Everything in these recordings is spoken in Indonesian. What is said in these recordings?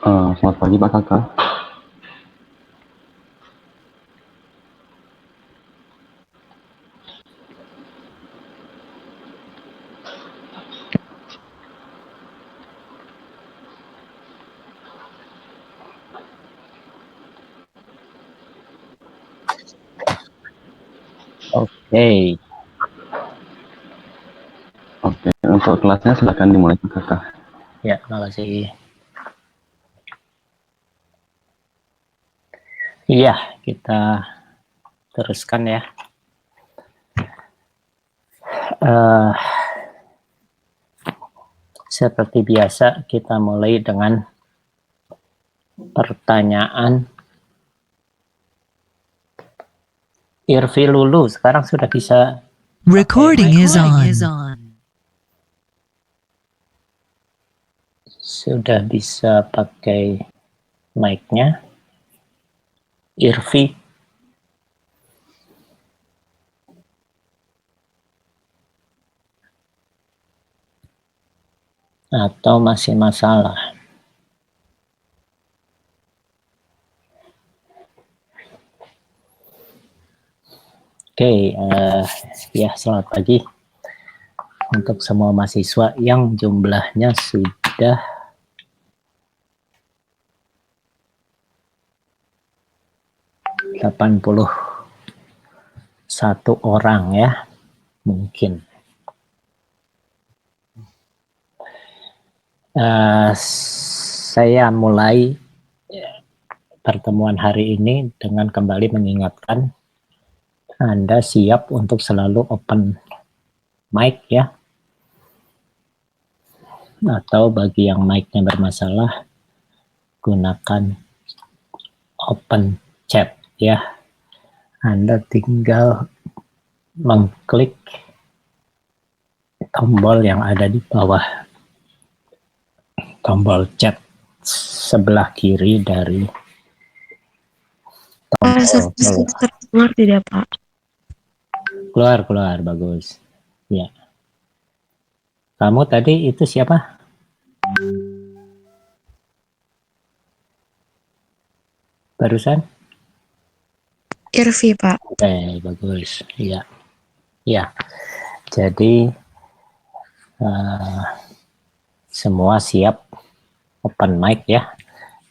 Selamat pagi Pak Kakak. Oke, Oke, untuk kelasnya silakan dimulai Pak Kakak. ya, terima kasih. Iya, kita teruskan ya. Eh, Seperti biasa, kita mulai dengan pertanyaan Irfi Lulu. Sekarang sudah bisa. Recording is on. Sudah bisa pakai mic-nya. Irfi. Atau masih masalah? Oke, ya selamat pagi untuk semua mahasiswa yang jumlahnya sudah 81 orang ya, mungkin. Saya mulai pertemuan hari ini dengan kembali mengingatkan Anda siap untuk selalu open mic ya, atau bagi yang mic-nya bermasalah gunakan open chat ya. Anda tinggal mengklik tombol yang ada di bawah tombol chat sebelah kiri dari tombol keluar tidak Pak? Keluar, bagus. Ya. Kamu tadi itu siapa? Barusan? Irfi Pak. Oke, bagus. Ya. Ya. Jadi semua siap open mic ya.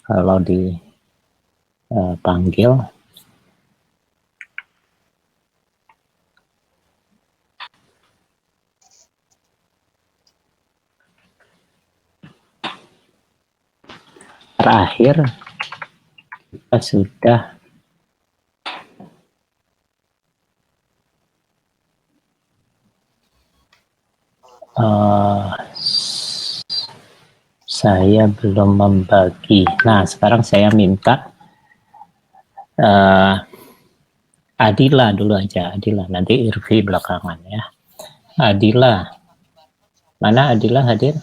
Kalau dipanggil. Terakhir kita sudah saya belum membagi. Nah, sekarang saya minta Adila dulu aja. Adila, nanti Irfi belakangan ya. Adila. Mana Adila hadir?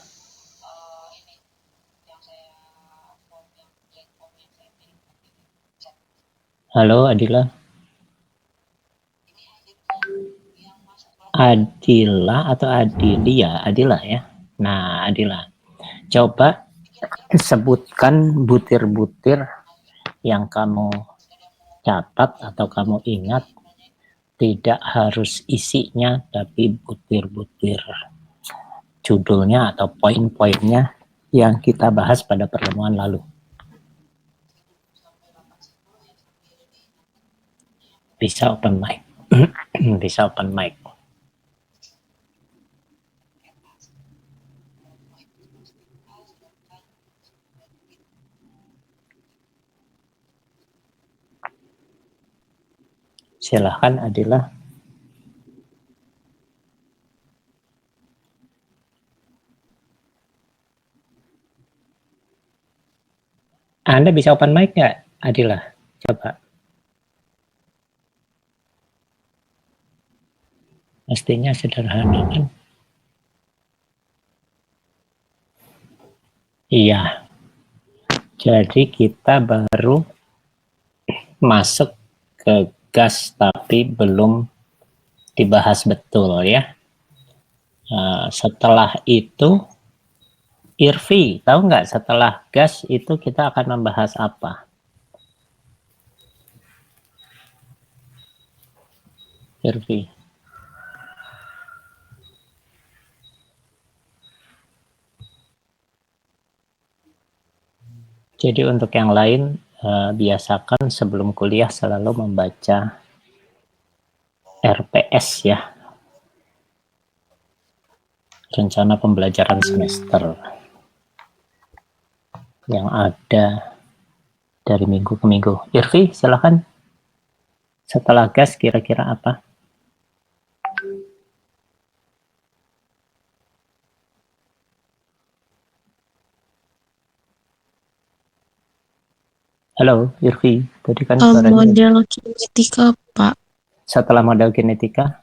Halo Adila. Adila atau Adilia? Adila ya. Nah, Adila. Coba sebutkan butir-butir yang kamu catat atau kamu ingat. Tidak harus isinya, tapi butir-butir judulnya atau poin-poinnya yang kita bahas pada pertemuan lalu. Bisa open mic. Bisa open mic. Silahkan Adila. Anda bisa open mic nggak, Adila? Coba. Pastinya sederhana kan? Iya. Jadi kita baru masuk ke gas tapi belum dibahas betul ya. Setelah itu Irvi, tahu nggak setelah gas itu kita akan membahas apa? Irvi. Jadi untuk yang lain, biasakan sebelum kuliah selalu membaca RPS ya, rencana pembelajaran semester, yang ada dari minggu ke minggu. Irvi, silakan. Setelah gas kira-kira apa? Halo, Irvi. Tadi kan suaranya. Model kinetika, Pak. Setelah model kinetika,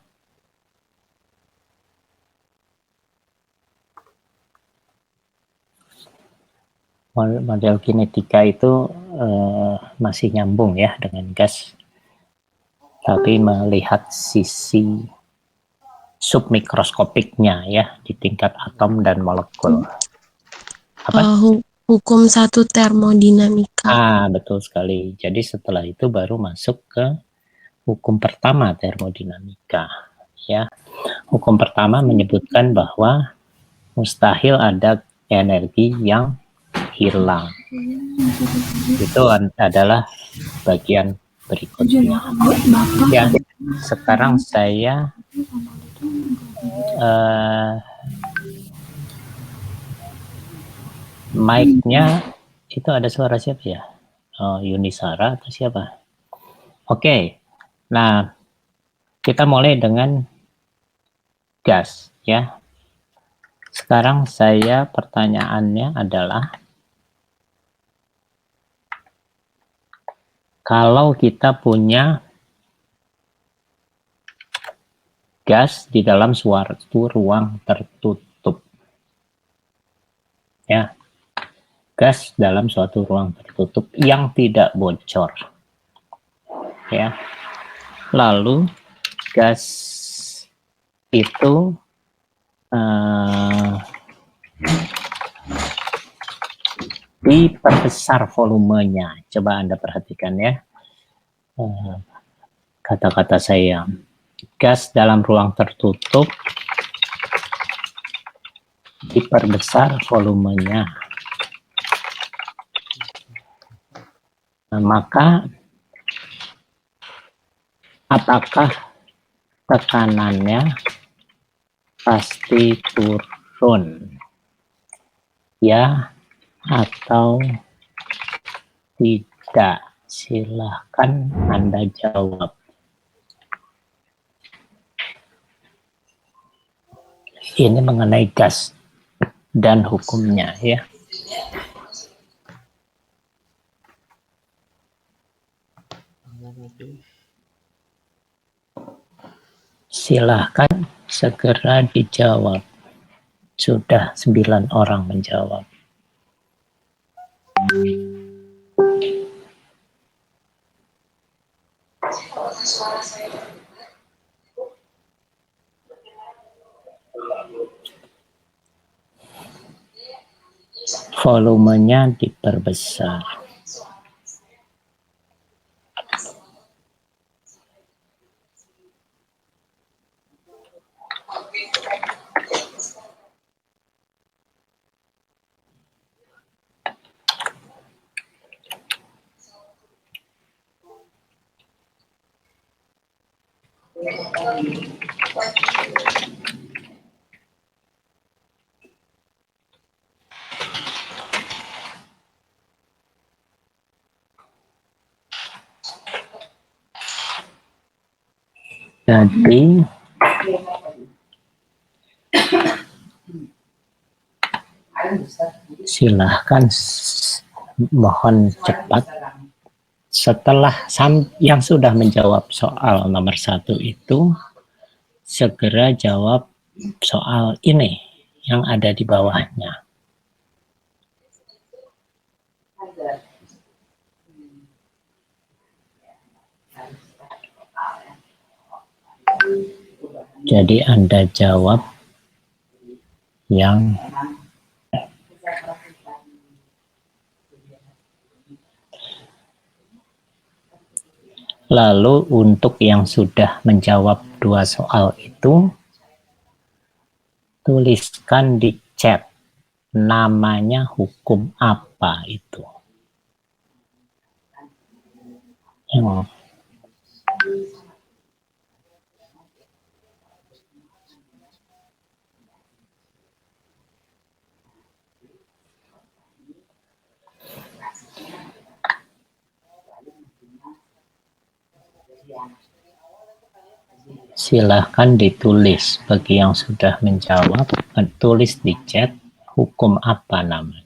model kinetika itu masih nyambung ya dengan gas, tapi melihat sisi submikroskopiknya ya di tingkat atom dan molekul. Apa? Hukum 1 termodinamika. Betul sekali. Jadi setelah itu baru masuk ke hukum pertama termodinamika. Ya, hukum pertama menyebutkan bahwa mustahil ada energi yang hilang. Itu adalah bagian berikutnya. Ya, sekarang saya mic-nya itu ada suara siapa ya? Oh, Yunisara atau siapa? Oke. Nah, kita mulai dengan gas ya. Sekarang saya pertanyaannya adalah, kalau kita punya gas di dalam suatu ruang tertutup, ya, gas dalam suatu ruang tertutup yang tidak bocor, ya, lalu gas itu diperbesar volumenya. Coba Anda perhatikan ya kata-kata saya. Gas dalam ruang tertutup diperbesar volumenya. Nah, maka apakah tekanannya pasti turun? Ya atau tidak? Silahkan Anda jawab. Ini mengenai gas dan hukumnya ya. Silahkan segera dijawab. Sudah 9 orang menjawab. Volumenya diperbesar. Jadi silahkan mohon cepat. Setelah yang sudah menjawab soal nomor 1 itu, segera jawab soal ini yang ada di bawahnya. Jadi Anda jawab yang Lalu untuk yang sudah menjawab 2 soal itu, tuliskan di chat namanya hukum apa itu. Silahkan ditulis bagi yang sudah menjawab, tulis di chat hukum apa namanya.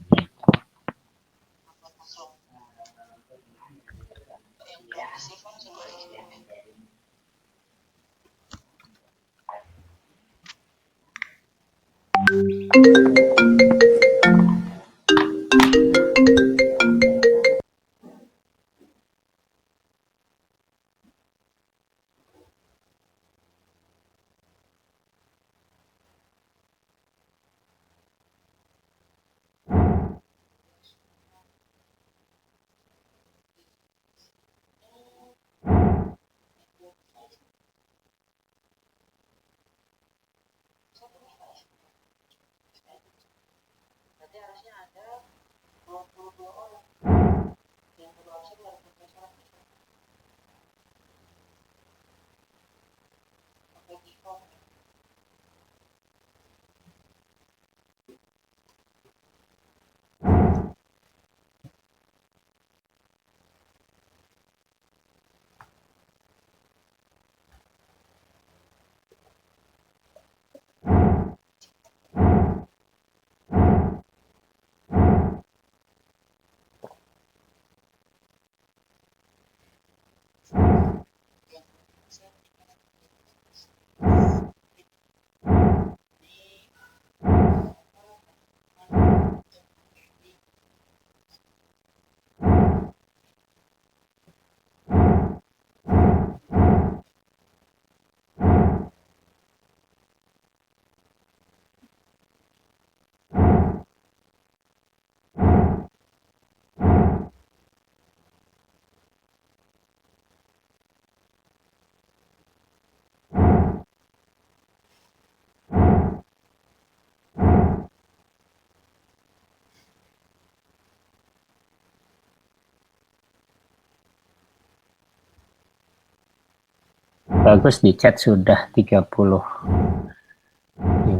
Bagus, di chat sudah 35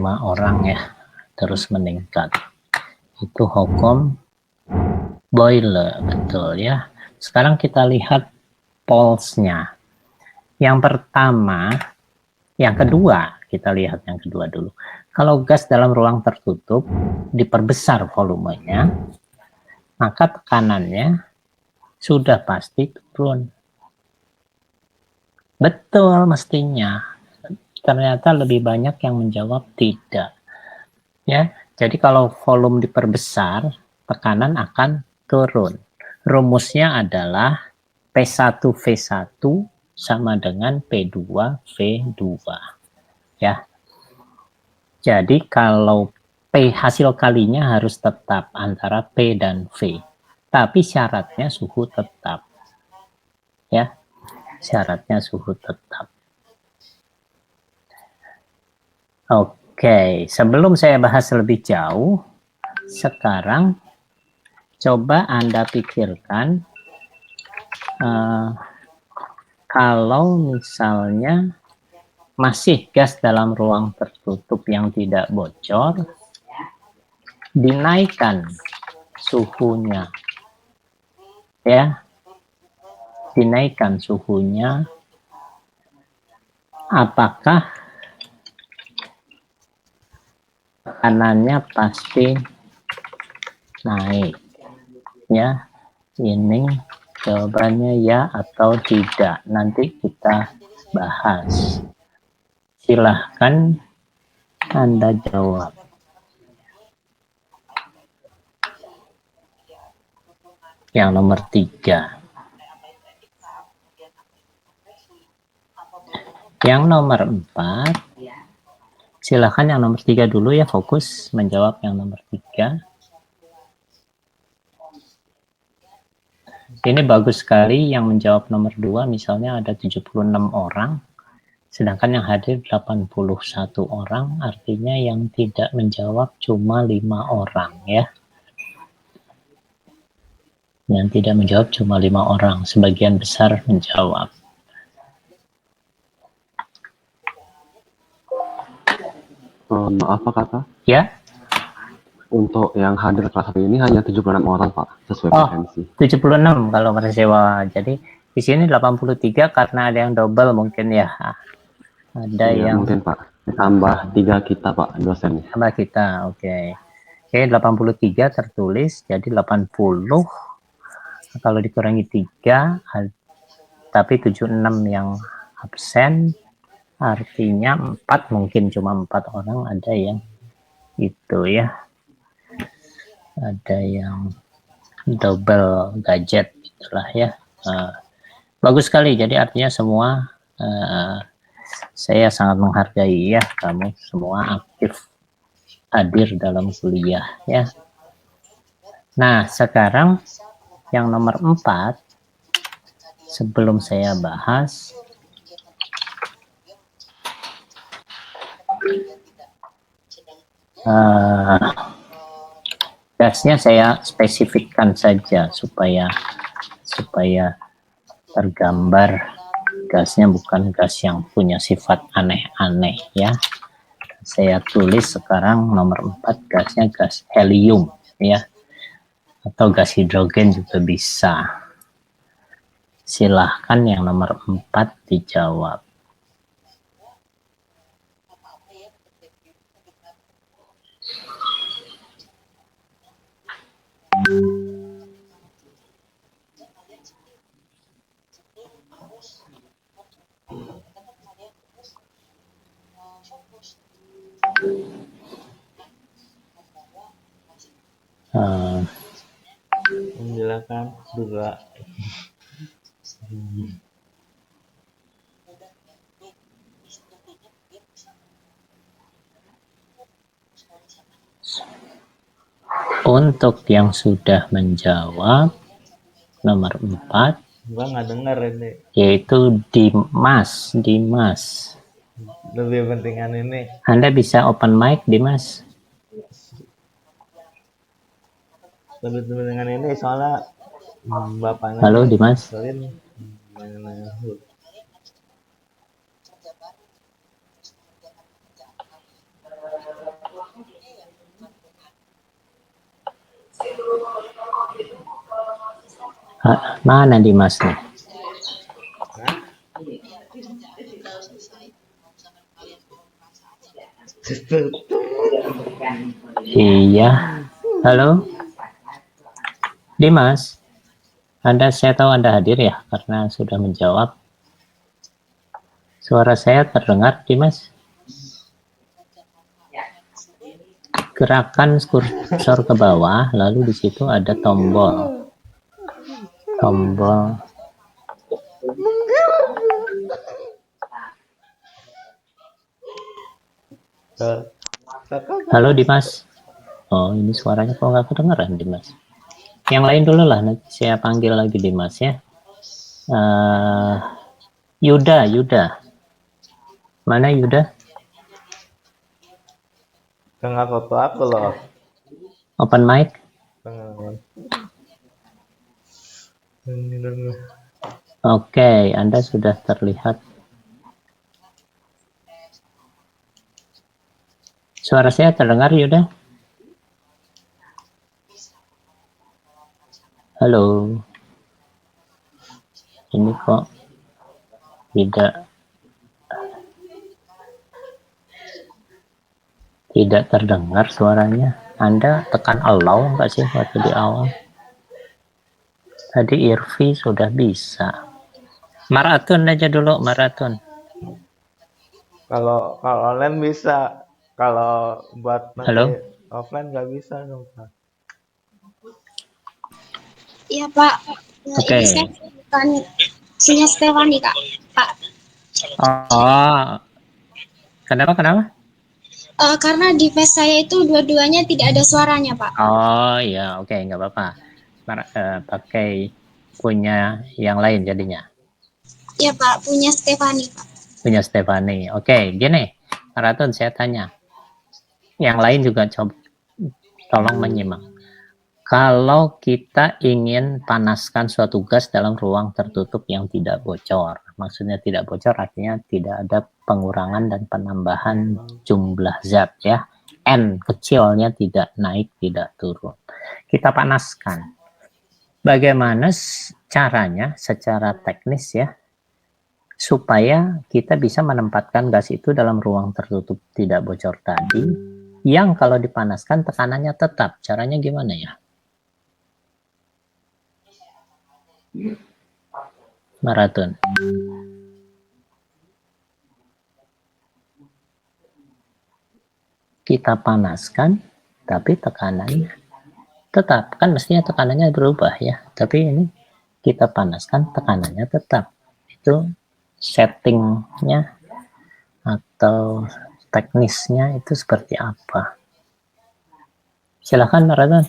orang ya, terus meningkat. Itu hukum Boyle, betul ya. Sekarang kita lihat polls-nya. Yang pertama, yang kedua, kita lihat yang kedua dulu. Kalau gas dalam ruang tertutup diperbesar volumenya, maka tekanannya sudah pasti turun. Betul mestinya. Ternyata lebih banyak yang menjawab tidak. Ya, jadi kalau volume diperbesar, tekanan akan turun. Rumusnya adalah P1V1 sama dengan P2V2. Ya. Jadi kalau P hasil kalinya harus tetap antara P dan V. Tapi syaratnya suhu tetap. Ya. Syaratnya suhu tetap. Oke, sebelum saya bahas lebih jauh, sekarang coba Anda pikirkan kalau misalnya masih gas dalam ruang tertutup yang tidak bocor, dinaikkan suhunya, ya, dinaikkan suhunya, apakah tekanannya pasti naik? Ya, ini jawabannya ya atau tidak. Nanti kita bahas. Silahkan Anda jawab. Yang nomor 3. Yang nomor 4. Silahkan yang nomor 3 dulu ya, fokus menjawab yang nomor 3. Ini bagus sekali yang menjawab nomor 2, misalnya ada 76 orang, sedangkan yang hadir 81 orang, artinya yang tidak menjawab cuma 5 orang ya. Yang tidak menjawab cuma 5 orang, sebagian besar menjawab. Maaf Pak Kakak. Ya? Untuk yang hadir kelas 1 ini hanya 76 orang Pak, sesuai potensi. 76 kalau Persewa. Jadi di sini 83 karena ada yang double mungkin ya. Ada Iya, yang mungkin Pak. Tambah 3 kita Pak, dosen. tambah kita, oke. Oke, 83 tertulis, jadi 80. Kalau dikurangi 3, tapi 76 yang absen, artinya 4, mungkin cuma 4 orang ada yang itu ya. Ada yang double gadget itulah ya. Bagus sekali, jadi artinya semua saya sangat menghargai ya, kamu semua aktif hadir dalam kuliah ya. Nah sekarang yang nomor 4, sebelum saya bahas, gasnya saya spesifikkan saja supaya tergambar gasnya bukan gas yang punya sifat aneh-aneh ya. Saya tulis sekarang nomor 4, gasnya gas helium ya, atau gas hidrogen juga bisa. Silahkan yang nomor 4 dijawab. Silakan 2. Untuk yang sudah menjawab nomor 4, Gua nggak dengar ini. yaitu Dimas. Lebih pentingan ini. Anda bisa open mic, Dimas. Lebih pentingan ini soalnya bapaknya. Halo Dimas. Mana Dimas nih? Iya. Halo Dimas, saya tahu Anda hadir ya karena sudah menjawab. Suara saya terdengar, Dimas? Gerakan kursor ke bawah, lalu di situ ada tombol. Halo Dimas. Oh, ini suaranya kok nggak kedengeran, Dimas. Yang lain dulu lah, nanti saya panggil lagi Dimas ya. Yuda. Mana Yuda? Tengah foto aku loh. Open mic. Oke, Anda sudah terlihat. Suara saya terdengar, Yuda? Halo. Ini kok tidak terdengar suaranya. Anda tekan allow enggak sih waktu di awal? Tadi Irvi sudah bisa. Maraton aja dulu, maraton. Kalau online bisa, kalau buat nanti offline nggak bisa dong Pak. Iya Pak. Oke. Ini saya bukan Sinya Stefani Kak. Pak. Oh. Kenapa? Karena di face saya itu dua-duanya tidak ada suaranya Pak. Oh ya, oke, nggak apa-apa. Pakai punya yang lain jadinya? Ya Pak, punya Stefani Pak. Punya Stefani. Oke, gini, Ratun saya tanya. Yang lain juga coba tolong menyimak. Kalau kita ingin panaskan suatu gas dalam ruang tertutup yang tidak bocor, maksudnya tidak bocor artinya tidak ada pengurangan dan penambahan jumlah zat ya. N kecilnya tidak naik, tidak turun. Kita panaskan. Bagaimana caranya secara teknis ya, supaya kita bisa menempatkan gas itu dalam ruang tertutup tidak bocor tadi, yang kalau dipanaskan tekanannya tetap. Caranya gimana ya? Maraton. Kita panaskan, tapi tekanannya tetap. Kan mestinya tekanannya berubah ya. Tapi ini kita panaskan, tekanannya tetap. Itu settingnya atau teknisnya itu seperti apa? Silahkan Maraton.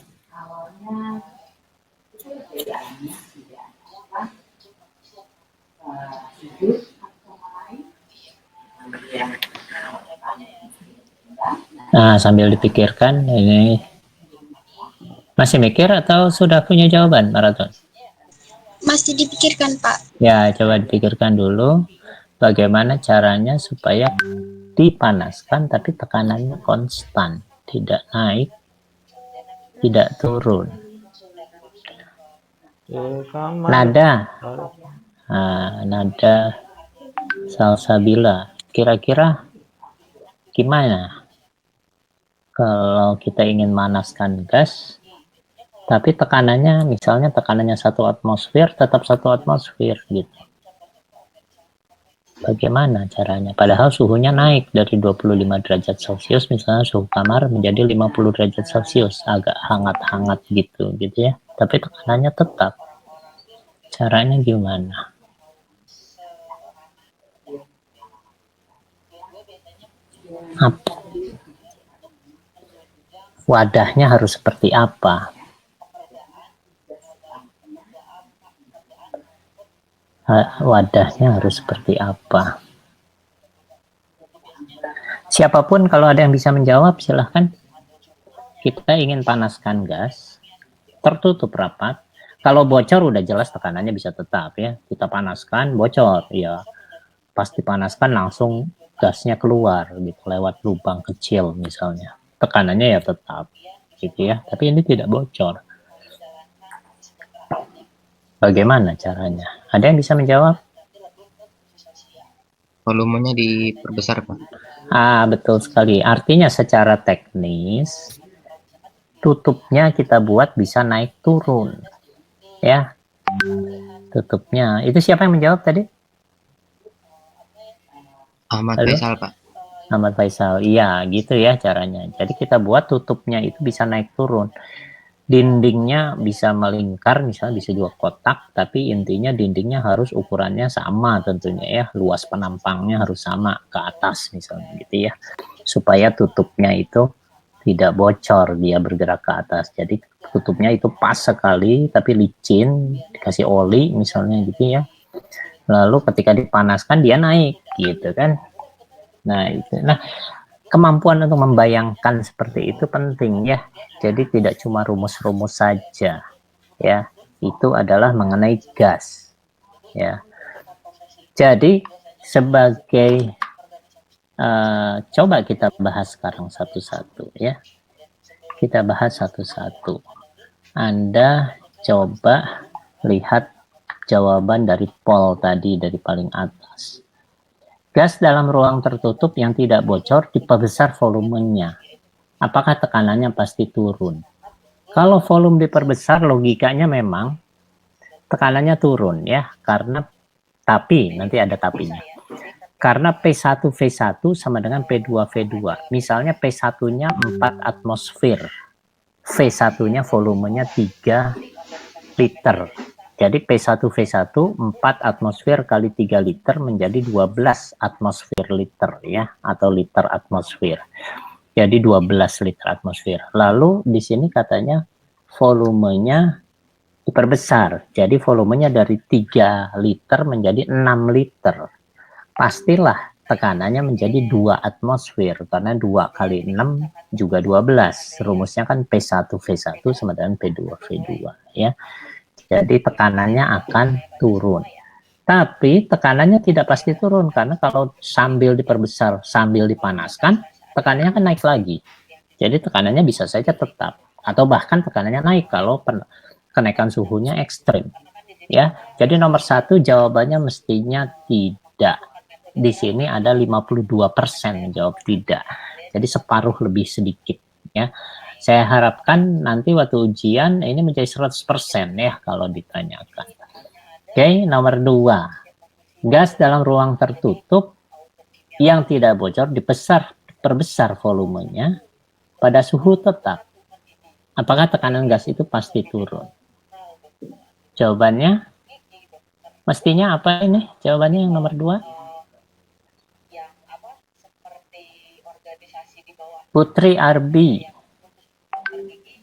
Nah, sambil dipikirkan, ini masih mikir atau sudah punya jawaban, Maraton? Masih dipikirkan Pak. Ya, coba dipikirkan dulu bagaimana caranya supaya dipanaskan tapi tekanannya konstan, tidak naik, tidak turun. Nada, nada salsabila. Kira-kira gimana kalau kita ingin manaskan gas, tapi tekanannya, misalnya tekanannya 1 atmosfer, tetap 1 atmosfer gitu. Bagaimana caranya? Padahal suhunya naik dari 25 derajat Celcius, misalnya suhu kamar menjadi 50 derajat Celcius, agak hangat-hangat gitu ya. Tapi tekanannya tetap. Caranya gimana? Apa? Wadahnya harus seperti apa? Wadahnya harus seperti apa? Siapapun kalau ada yang bisa menjawab silahkan. Kita ingin panaskan gas, tertutup rapat. Kalau bocor udah jelas tekanannya bisa tetap ya. Kita panaskan, bocor ya. Pas dipanaskan langsung gasnya keluar gitu lewat lubang kecil misalnya. Tekanannya ya tetap gitu ya. Tapi ini tidak bocor. Bagaimana caranya? Ada yang bisa menjawab? Volumenya diperbesar, Pak. Betul sekali. Artinya secara teknis, tutupnya kita buat bisa naik turun. Ya. Tutupnya. Itu siapa yang menjawab tadi? Ahmad Faisal, Pak. Ahmad Faisal. Iya, gitu ya caranya. Jadi kita buat tutupnya itu bisa naik turun. Dindingnya bisa melingkar, misalnya bisa juga kotak, tapi intinya dindingnya harus ukurannya sama tentunya ya, luas penampangnya harus sama ke atas misalnya gitu ya, supaya tutupnya itu tidak bocor, dia bergerak ke atas. Jadi tutupnya itu pas sekali, tapi licin, dikasih oli misalnya gitu ya, lalu ketika dipanaskan dia naik gitu kan. Nah itu, kemampuan untuk membayangkan seperti itu penting ya. Jadi tidak cuma rumus-rumus saja ya. Itu adalah mengenai gas ya. Jadi sebagai coba kita bahas sekarang satu-satu ya. Kita bahas satu-satu. Anda coba lihat jawaban dari Paul tadi dari paling atas. Gas dalam ruang tertutup yang tidak bocor diperbesar volumenya. Apakah tekanannya pasti turun? Kalau volume diperbesar, logikanya memang tekanannya turun ya, karena tapi nanti ada tapinya. Karena P1V1 sama dengan P2V2. Misalnya P1-nya 4 atmosfer. V1-nya volumenya 3 liter. Jadi P1V1 4 atmosfer kali 3 liter menjadi 12 atmosfer liter ya, atau liter atmosfer. Jadi 12 liter atmosfer. Lalu di sini katanya volumenya diperbesar. Jadi volumenya dari 3 liter menjadi 6 liter. Pastilah tekanannya menjadi 2 atmosfer, karena 2 kali 6 juga 12. Rumusnya kan P1V1 sama dengan P2V2 ya. Jadi tekanannya akan turun. Tapi tekanannya tidak pasti turun, karena kalau sambil diperbesar, sambil dipanaskan, tekanannya akan naik lagi. Jadi tekanannya bisa saja tetap, atau bahkan tekanannya naik kalau kenaikan suhunya ekstrim. Ya, jadi nomor 1 jawabannya mestinya tidak. Di sini ada 52% menjawab tidak. Jadi separuh lebih sedikit ya. Saya harapkan nanti waktu ujian ini menjadi 100% ya kalau ditanyakan. Oke, nomor 2. Gas dalam ruang tertutup yang tidak bocor diperbesar volumenya pada suhu tetap. Apakah tekanan gas itu pasti turun? Jawabannya mestinya apa ini? Jawabannya yang nomor 2. Putri Arbi.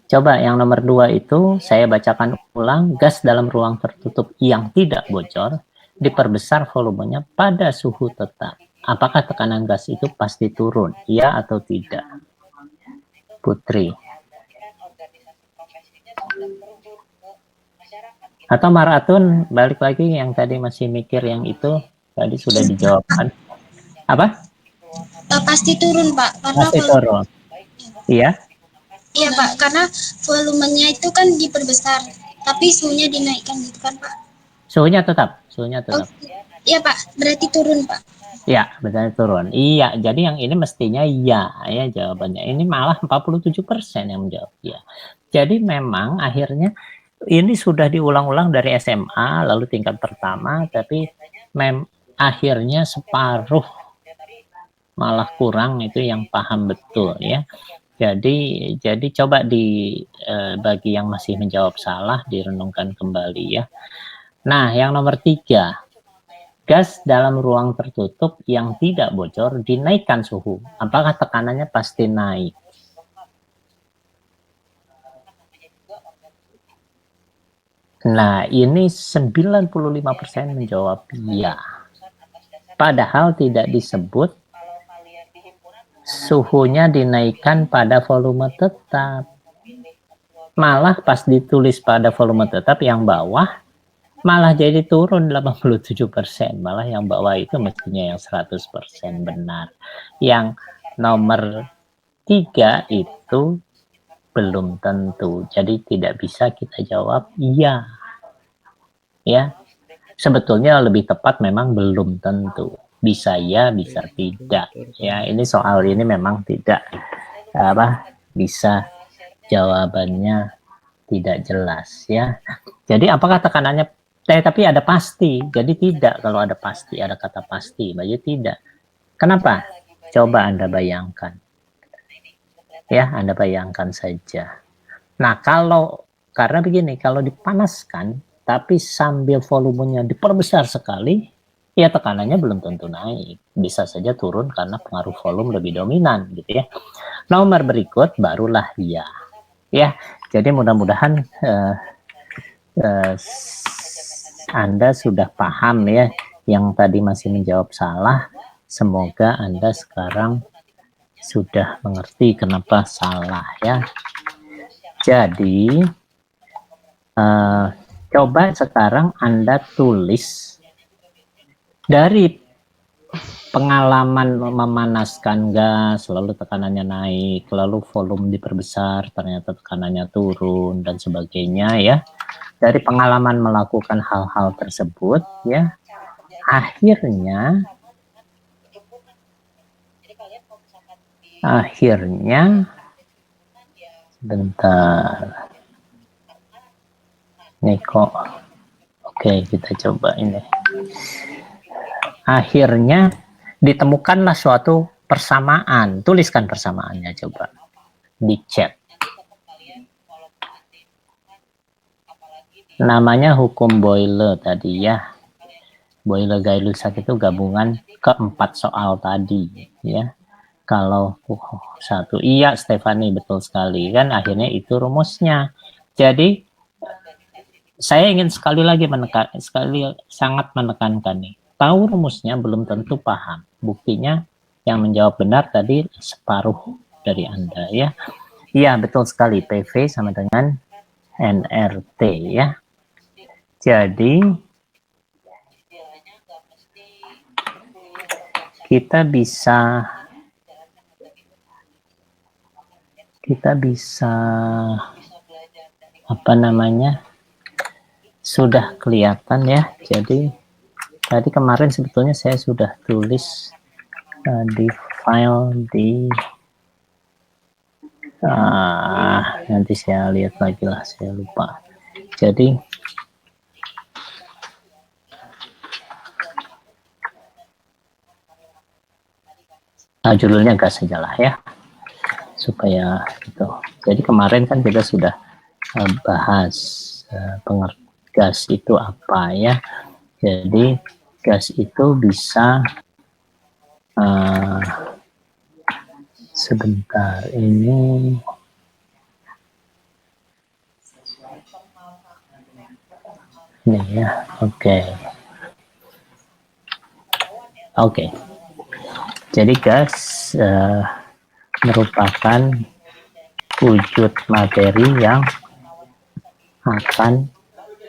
Coba yang nomor 2 itu saya bacakan ulang. Gas dalam ruang tertutup yang tidak bocor diperbesar volumenya pada suhu tetap. Apakah tekanan gas itu pasti turun? Iya atau tidak? Putri. Atau Maratun, balik lagi yang tadi masih mikir yang itu, tadi sudah dijawabkan. Apa? Pasti turun, Pak. Karena Pasti turun. Iya? Iya, Pak. Karena volumenya itu kan diperbesar, tapi suhunya dinaikkan gitu kan, Pak? Suhunya tetap. Suhunya tetap. Iya, Pak. Berarti turun, Pak. Iya, berarti turun. Iya, jadi yang ini mestinya iya ya jawabannya. Ini malah 47% yang menjawab iya. Jadi memang akhirnya ini sudah diulang-ulang dari SMA, lalu tingkat pertama, tapi akhirnya separuh malah kurang itu yang paham betul ya. Jadi coba bagi yang masih menjawab salah direnungkan kembali ya. Nah, yang nomor 3, gas dalam ruang tertutup yang tidak bocor dinaikkan suhu. Apakah tekanannya pasti naik? Nah, ini 95% menjawab iya. Padahal tidak disebut suhunya dinaikkan pada volume tetap. Malah pas ditulis pada volume tetap yang bawah malah jadi turun 87%. Malah yang bawah itu mestinya yang 100% benar. Yang nomor 3 itu belum tentu. Jadi tidak bisa kita jawab iya. Ya. Sebetulnya lebih tepat memang belum tentu. Bisa ya, bisa tidak. Ya, ini soal ini memang tidak bisa jawabannya tidak jelas ya. Jadi apakah tekanannya tapi ada pasti. Jadi tidak kalau ada pasti, ada kata pasti, jadi tidak. Kenapa? Coba Anda bayangkan. Ya, Anda bayangkan saja. Nah, karena begini, kalau dipanaskan tapi sambil volumenya diperbesar sekali, ya tekanannya belum tentu naik. Bisa saja turun karena pengaruh volume lebih dominan gitu ya. Nomor berikut barulah ya. Ya, jadi mudah-mudahan Anda sudah paham ya. Yang tadi masih menjawab salah, semoga Anda sekarang sudah mengerti kenapa salah ya. Jadi coba sekarang Anda tulis dari pengalaman memanaskan gas, lalu tekanannya naik, lalu volume diperbesar, ternyata tekanannya turun dan sebagainya ya. Dari pengalaman melakukan hal-hal tersebut ya, akhirnya bentar nih kok. Oke, kita coba ini. Akhirnya ditemukanlah suatu persamaan. Tuliskan persamaannya coba di chat. Namanya hukum Boyle tadi ya. Boyle-Gay-Lussac itu gabungan keempat soal tadi ya. Kalau satu, iya Stefani betul sekali kan, akhirnya itu rumusnya. Jadi saya ingin sekali lagi sangat menekankan nih. Tahu rumusnya belum tentu paham. Buktinya yang menjawab benar tadi separuh dari Anda ya. Iya, betul sekali. PV sama dengan nRT ya. Jadi kita bisa apa namanya, sudah kelihatan ya. Jadi tadi kemarin sebetulnya saya sudah tulis di file di nanti saya lihat lagi lah, saya lupa. Jadi judulnya gas saja lah ya, supaya itu. Jadi kemarin kan kita sudah bahas gas itu apa ya. Jadi gas itu bisa sebentar ini ya. Oke. Jadi gas merupakan wujud materi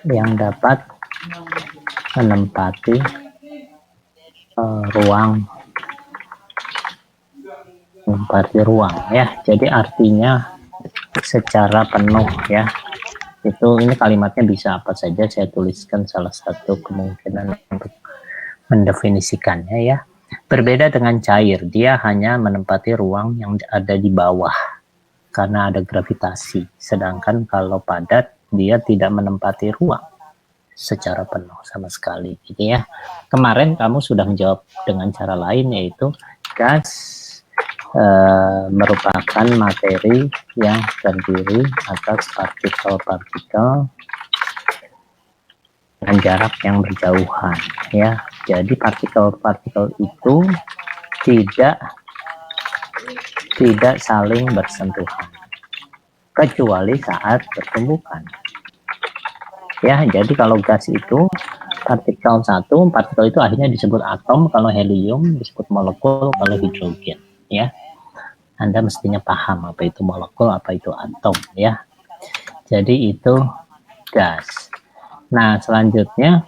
yang dapat menempati ruang ya. Jadi artinya secara penuh ya. Ini kalimatnya bisa apa saja, saya tuliskan salah satu kemungkinan untuk mendefinisikannya ya. Berbeda dengan cair, dia hanya menempati ruang yang ada di bawah karena ada gravitasi. Sedangkan kalau padat, dia tidak menempati ruang secara penuh sama sekali gitu ya. Kemarin kamu sudah menjawab dengan cara lain, yaitu gas merupakan materi yang terdiri atas partikel-partikel dengan jarak yang berjauhan ya. Jadi partikel-partikel itu tidak saling bersentuhan kecuali saat pertumbukan ya. Jadi kalau gas itu partikel itu akhirnya disebut atom kalau helium, disebut molekul kalau hidrogen ya. Anda mestinya paham apa itu molekul, apa itu atom ya. Jadi itu gas. Nah, selanjutnya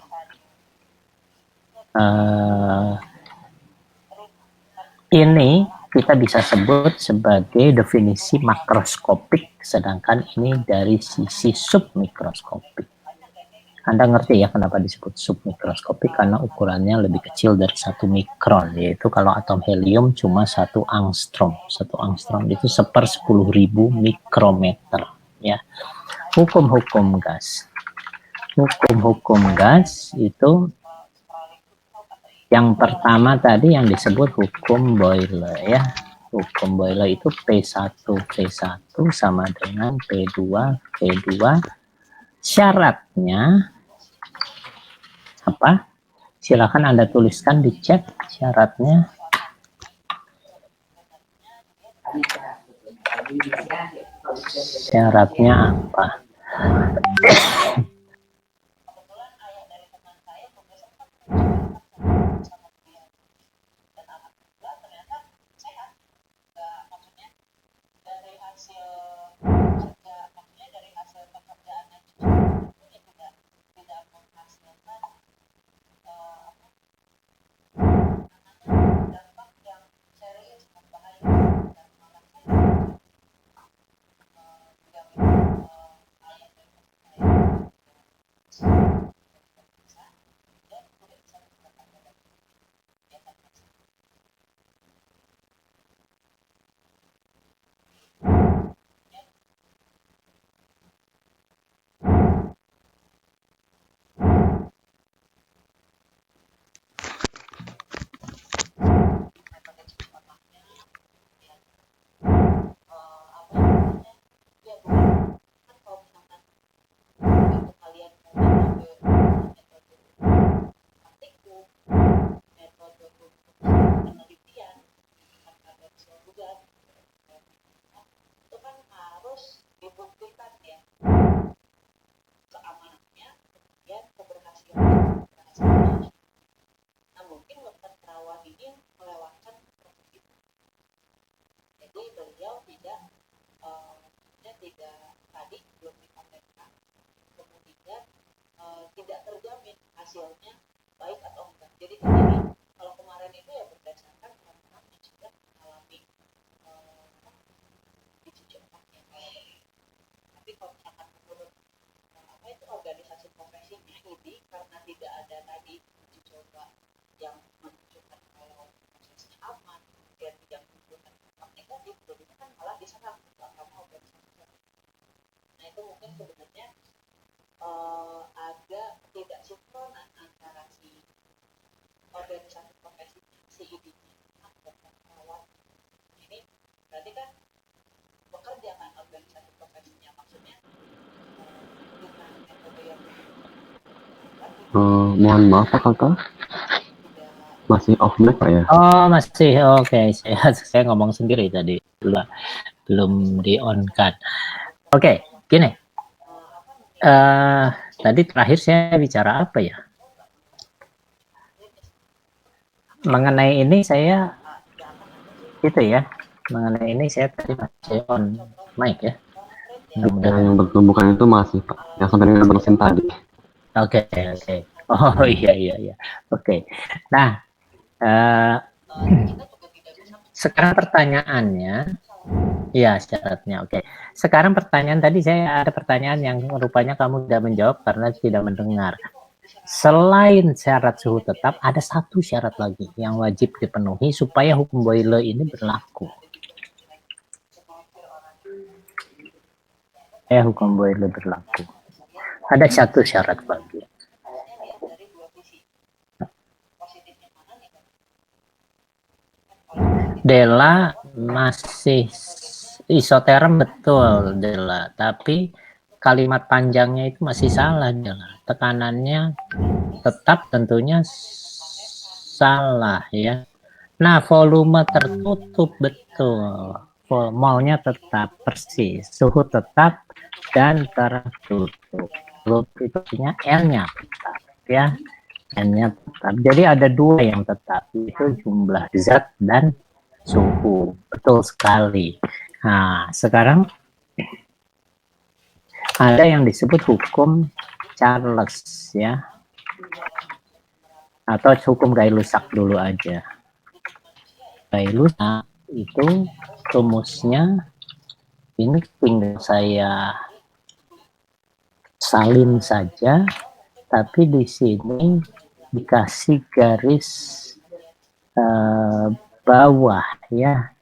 ini kita bisa sebut sebagai definisi makroskopik, sedangkan ini dari sisi submikroskopik. Anda ngerti ya kenapa disebut submikroskopik, karena ukurannya lebih kecil dari 1 mikron, yaitu kalau atom helium cuma 1 angstrom. 1 angstrom itu 1/10.000 mikrometer ya. Hukum-hukum gas. Hukum-hukum gas itu yang pertama tadi yang disebut hukum Boyle ya. Hukum Boyle itu P1 sama dengan P2 Syaratnya apa? Silakan Anda tuliskan di chat syaratnya. Syaratnya apa? Mohon maaf Pak Kakak, masih off mic Pak ya? Oh masih, oke. Saya ngomong sendiri tadi, belum di on kan. Oke, gini. Tadi terakhir saya bicara apa ya? Mengenai ini saya gitu ya. Mengenai ini saya tadi masih on mic ya. Yang bertumbukan itu masih Pak, yang sampai dengan mesin tadi. Oke. Oh iya. Oke. Nah, sekarang pertanyaannya, ya syaratnya. Oke. Sekarang pertanyaan tadi saya ada pertanyaan yang rupanya kamu tidak menjawab karena tidak mendengar. Selain syarat suhu tetap, ada satu syarat lagi yang wajib dipenuhi supaya hukum Boyle ini berlaku. Hukum Boyle berlaku. Ada satu syarat lagi. Dela masih isoterm betul Dela, tapi kalimat panjangnya itu masih salah Dela. Tekanannya tetap tentunya salah ya. Nah, volume tertutup betul. Maunya tetap persis, suhu tetap dan tertutup. Itu artinya L-nya tetap ya. N-nya tetap. Jadi ada dua yang tetap, itu jumlah zat dan suhu. Betul sekali. Nah, sekarang ada yang disebut hukum Charles ya. Atau hukum Gay-Lussac dulu aja. Gay-Lussac itu rumusnya ini tinggal saya salin saja, tapi di sini dikasih garis bawah ya,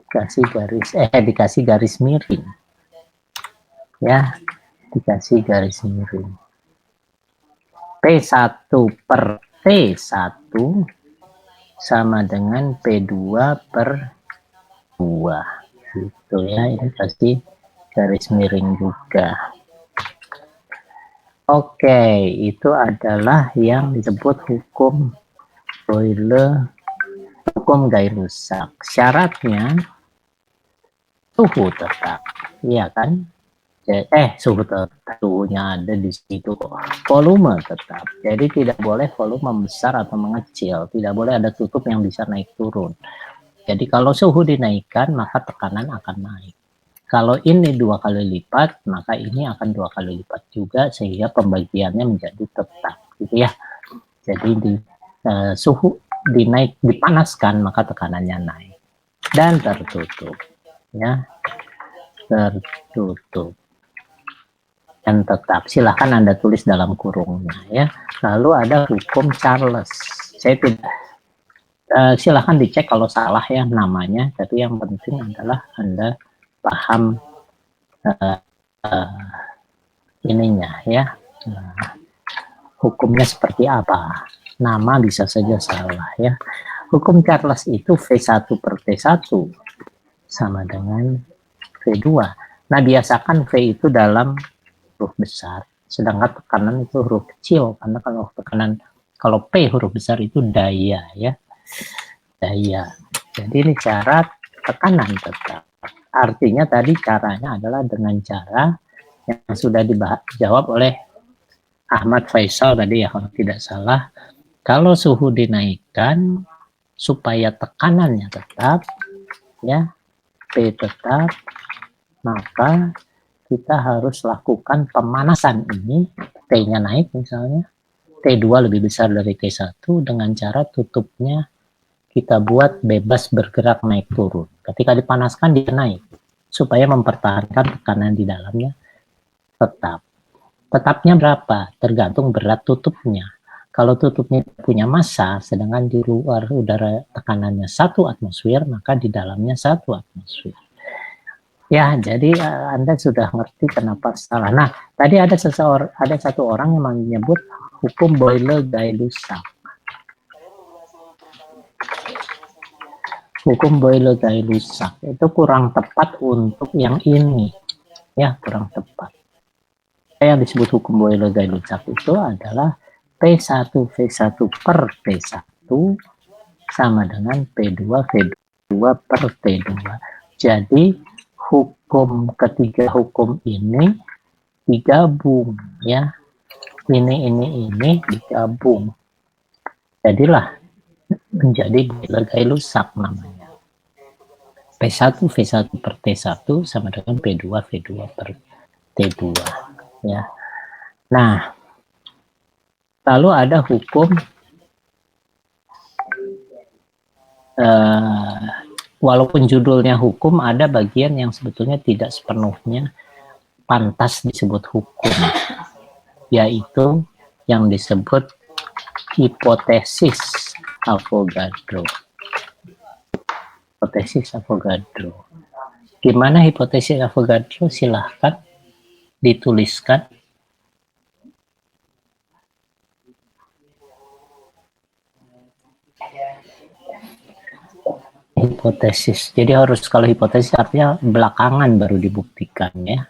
dikasih garis miring ya, dikasih garis miring. P1 per T1 sama dengan P2 per 2 gitu ya, ini pasti garis miring juga. Oke, itu adalah yang disebut hukum Boyle, hukum Gay-Lussac. Syaratnya suhu tetap, iya kan? Suhu tetap, suhunya ada di situ. Volume tetap, jadi tidak boleh volume besar atau mengecil, tidak boleh ada tutup yang bisa naik turun. Jadi kalau suhu dinaikkan, maka tekanan akan naik. Kalau ini 2 kali lipat, maka ini akan 2 kali lipat juga, sehingga pembagiannya menjadi tetap, gitu ya. Jadi suhu dipanaskan, maka tekanannya naik dan tertutup, ya, tertutup dan tetap. Silahkan Anda tulis dalam kurungnya, ya. Lalu ada hukum Charles. Saya tidak. Silahkan dicek kalau salah ya namanya, tapi yang penting adalah Anda paham ininya ya, hukumnya seperti apa. Nama bisa saja salah ya. Hukum Charles itu V1 per T1 sama dengan V2. Nah, biasakan V itu dalam huruf besar, sedangkan tekanan itu huruf kecil, karena kalau P huruf besar itu daya ya, daya. Jadi ini syarat tekanan tetap. Artinya tadi caranya adalah dengan cara yang sudah dijawab oleh Ahmad Faisal tadi ya, kalau tidak salah. Kalau suhu dinaikkan supaya tekanannya tetap ya, P tetap, maka kita harus lakukan pemanasan ini T-nya naik misalnya, T2 lebih besar dari T1 dengan cara tutupnya kita buat bebas bergerak naik turun. Ketika dipanaskan dia naik supaya mempertahankan tekanan di dalamnya tetap. Tetapnya berapa? Tergantung berat tutupnya. Kalau tutupnya punya massa, sedangkan di luar udara tekanannya 1 atmosfer, maka di dalamnya 1 atmosfer. Ya, jadi Anda sudah ngerti kenapa salah. Nah, tadi ada satu orang yang menyebut hukum Boyle-Gay-Lussac. Hukum Boyle-Gay-Lussac itu kurang tepat untuk yang ini. Ya, kurang tepat. Yang disebut hukum Boyle-Gay-Lussac itu adalah P1 V1 per T1 sama dengan P2 V2 per T2. Jadi ketiga hukum ini digabung ya. Ini digabung. Jadilah menjadi Boyle-Gay-Lussac namanya. P1 V1 per T1 sama dengan P2 V2 per T2 ya. Nah, lalu ada hukum walaupun judulnya hukum, ada bagian yang sebetulnya tidak sepenuhnya pantas disebut hukum, yaitu yang disebut hipotesis Avogadro. Hipotesis Avogadro. Gimana hipotesis Avogadro? Silahkan dituliskan. Hipotesis. Jadi harus, kalau hipotesis artinya belakangan baru dibuktikan ya.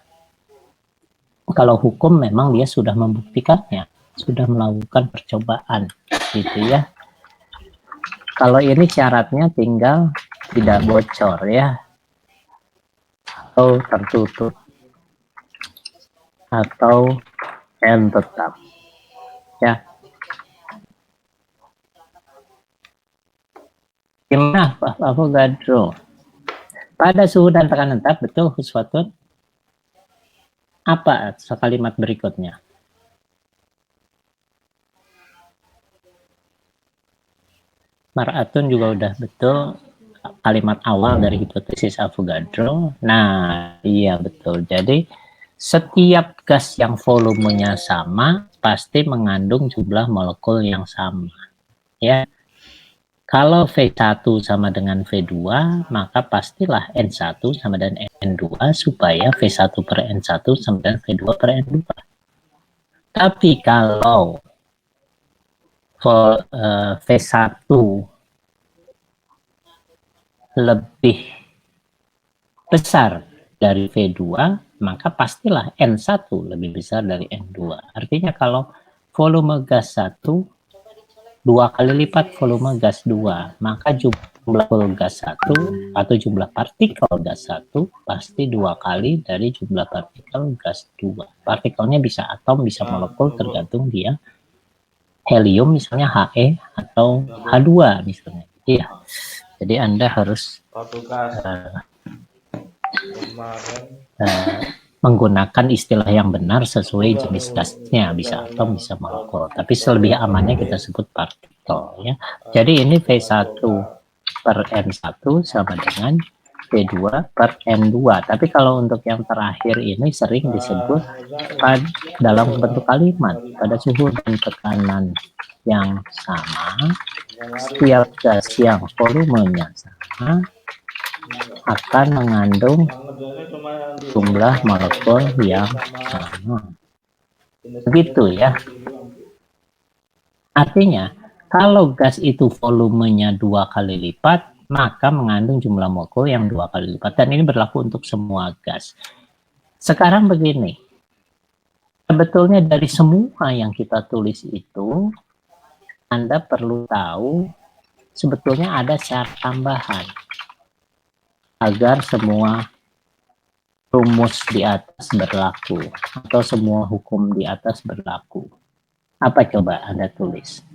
Kalau hukum memang dia sudah membuktikannya, sudah melakukan percobaan gitu ya. Kalau ini syaratnya tinggal tidak bocor ya, atau tertutup, atau N tetap ya. Gimana Pak Avogadro? Pada suhu dan tekanan tetap, betul Huswatun? Apa kalimat berikutnya? Maratun juga udah betul kalimat awal dari hipotesis Avogadro. Nah, iya betul. Jadi setiap gas yang volumenya sama pasti mengandung jumlah molekul yang sama. Ya. Kalau V1 sama dengan V2, maka pastilah N1 sama dengan N2 supaya V1 per N1 sama dengan V2 per N2. Tapi kalau V1 lebih besar dari V2, maka pastilah N1 lebih besar dari N2. Artinya kalau volume gas 1 2 kali lipat volume gas 2, maka jumlah gas 1 atau jumlah partikel gas 1 pasti 2 kali dari jumlah partikel gas 2. Partikelnya bisa atom, bisa molekul, tergantung dia helium misalnya He atau H2 misalnya. Iya. Jadi Anda harus menggunakan istilah yang benar sesuai jenis gasnya, bisa atom, bisa molekul. Tapi selebih amannya kita sebut partikel ya. Jadi ini V1 per N1 sama dengan V2 per N2. Tapi kalau untuk yang terakhir ini sering disebut dalam bentuk kalimat pada suhu dan tekanan yang sama, setiap gas yang volumenya sama akan mengandung jumlah molekul yang sama. Begitu ya. Artinya, kalau gas itu volumenya 2 kali lipat, maka mengandung jumlah molekul yang 2 kali lipat. Dan ini berlaku untuk semua gas. Sekarang begini. Sebetulnya dari semua yang kita tulis itu, Anda perlu tahu sebetulnya ada syarat tambahan agar semua rumus di atas berlaku atau semua hukum di atas berlaku. Apa coba Anda tulis?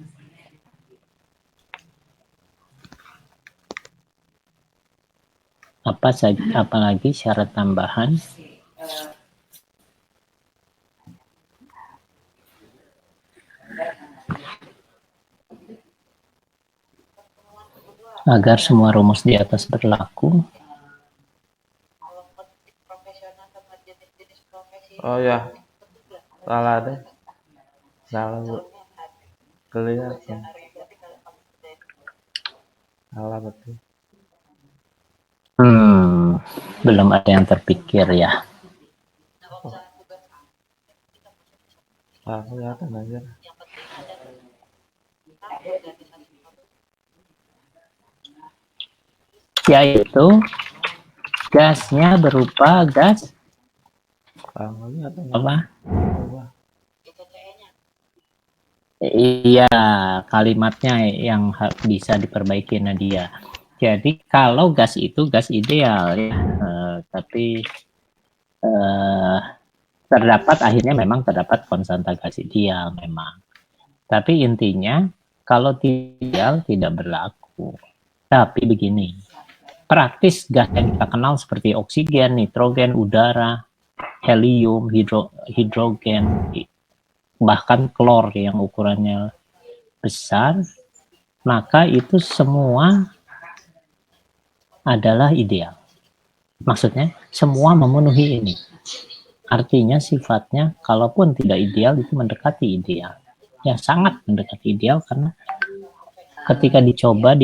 Apalagi syarat tambahan? agar semua rumus di atas berlaku. Oh ya, salah deh. Salah bu. Kelihatan. Salah betul. Belum ada yang terpikir ya. Salah kelihatan aja. Yaitu gasnya berupa gas apa? Iya, kalimatnya yang bisa diperbaiki Nadia. Jadi kalau gas itu gas ideal ya, tapi akhirnya memang terdapat konstanta gas ideal memang. Tapi intinya kalau ideal tidak berlaku. Tapi begini, praktis gas yang kita kenal seperti oksigen, nitrogen, udara, helium, hidrogen, bahkan klor yang ukurannya besar, maka itu semua adalah ideal. Maksudnya semua memenuhi ini. Artinya sifatnya kalaupun tidak ideal itu mendekati ideal. Ya sangat mendekati ideal karena ketika dicoba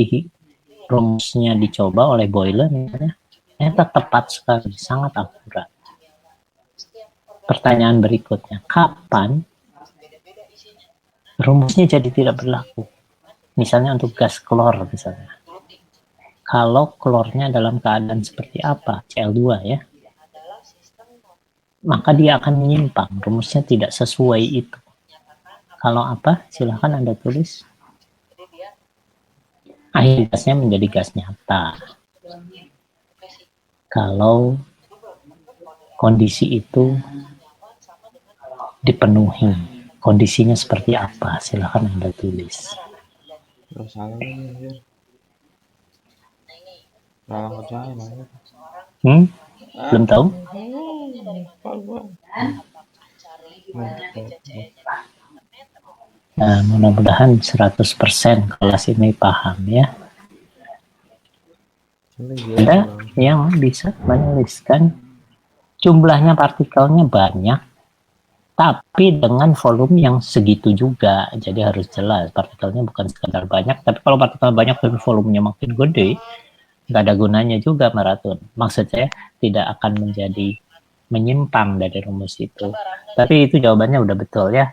rumusnya dicoba oleh Boyle misalnya, ternyata tepat sekali, sangat akurat. Pertanyaan berikutnya, kapan rumusnya jadi tidak berlaku? Misalnya untuk gas klor misalnya. Kalau klornya dalam keadaan seperti apa? Cl2 ya. Maka dia akan menyimpang, rumusnya tidak sesuai itu. Kalau apa? Silahkan Anda tulis. Akhir gasnya menjadi gas nyata. Kalau kondisi itu dipenuhi, kondisinya seperti apa? Silahkan Anda tulis. Salah ini. Salah kerjaan aja. Belum tahu? Nah, mudah-mudahan 100% kelas ini paham ya. Ada yang bisa menuliskan jumlahnya partikelnya banyak, tapi dengan volume yang segitu juga. Jadi harus jelas partikelnya bukan sekadar banyak, tapi kalau partikel banyak tapi volumenya makin gede, nggak ada gunanya juga maraton. Maksud saya tidak akan menjadi menyimpang dari rumus itu. Tapi itu jawabannya udah betul ya,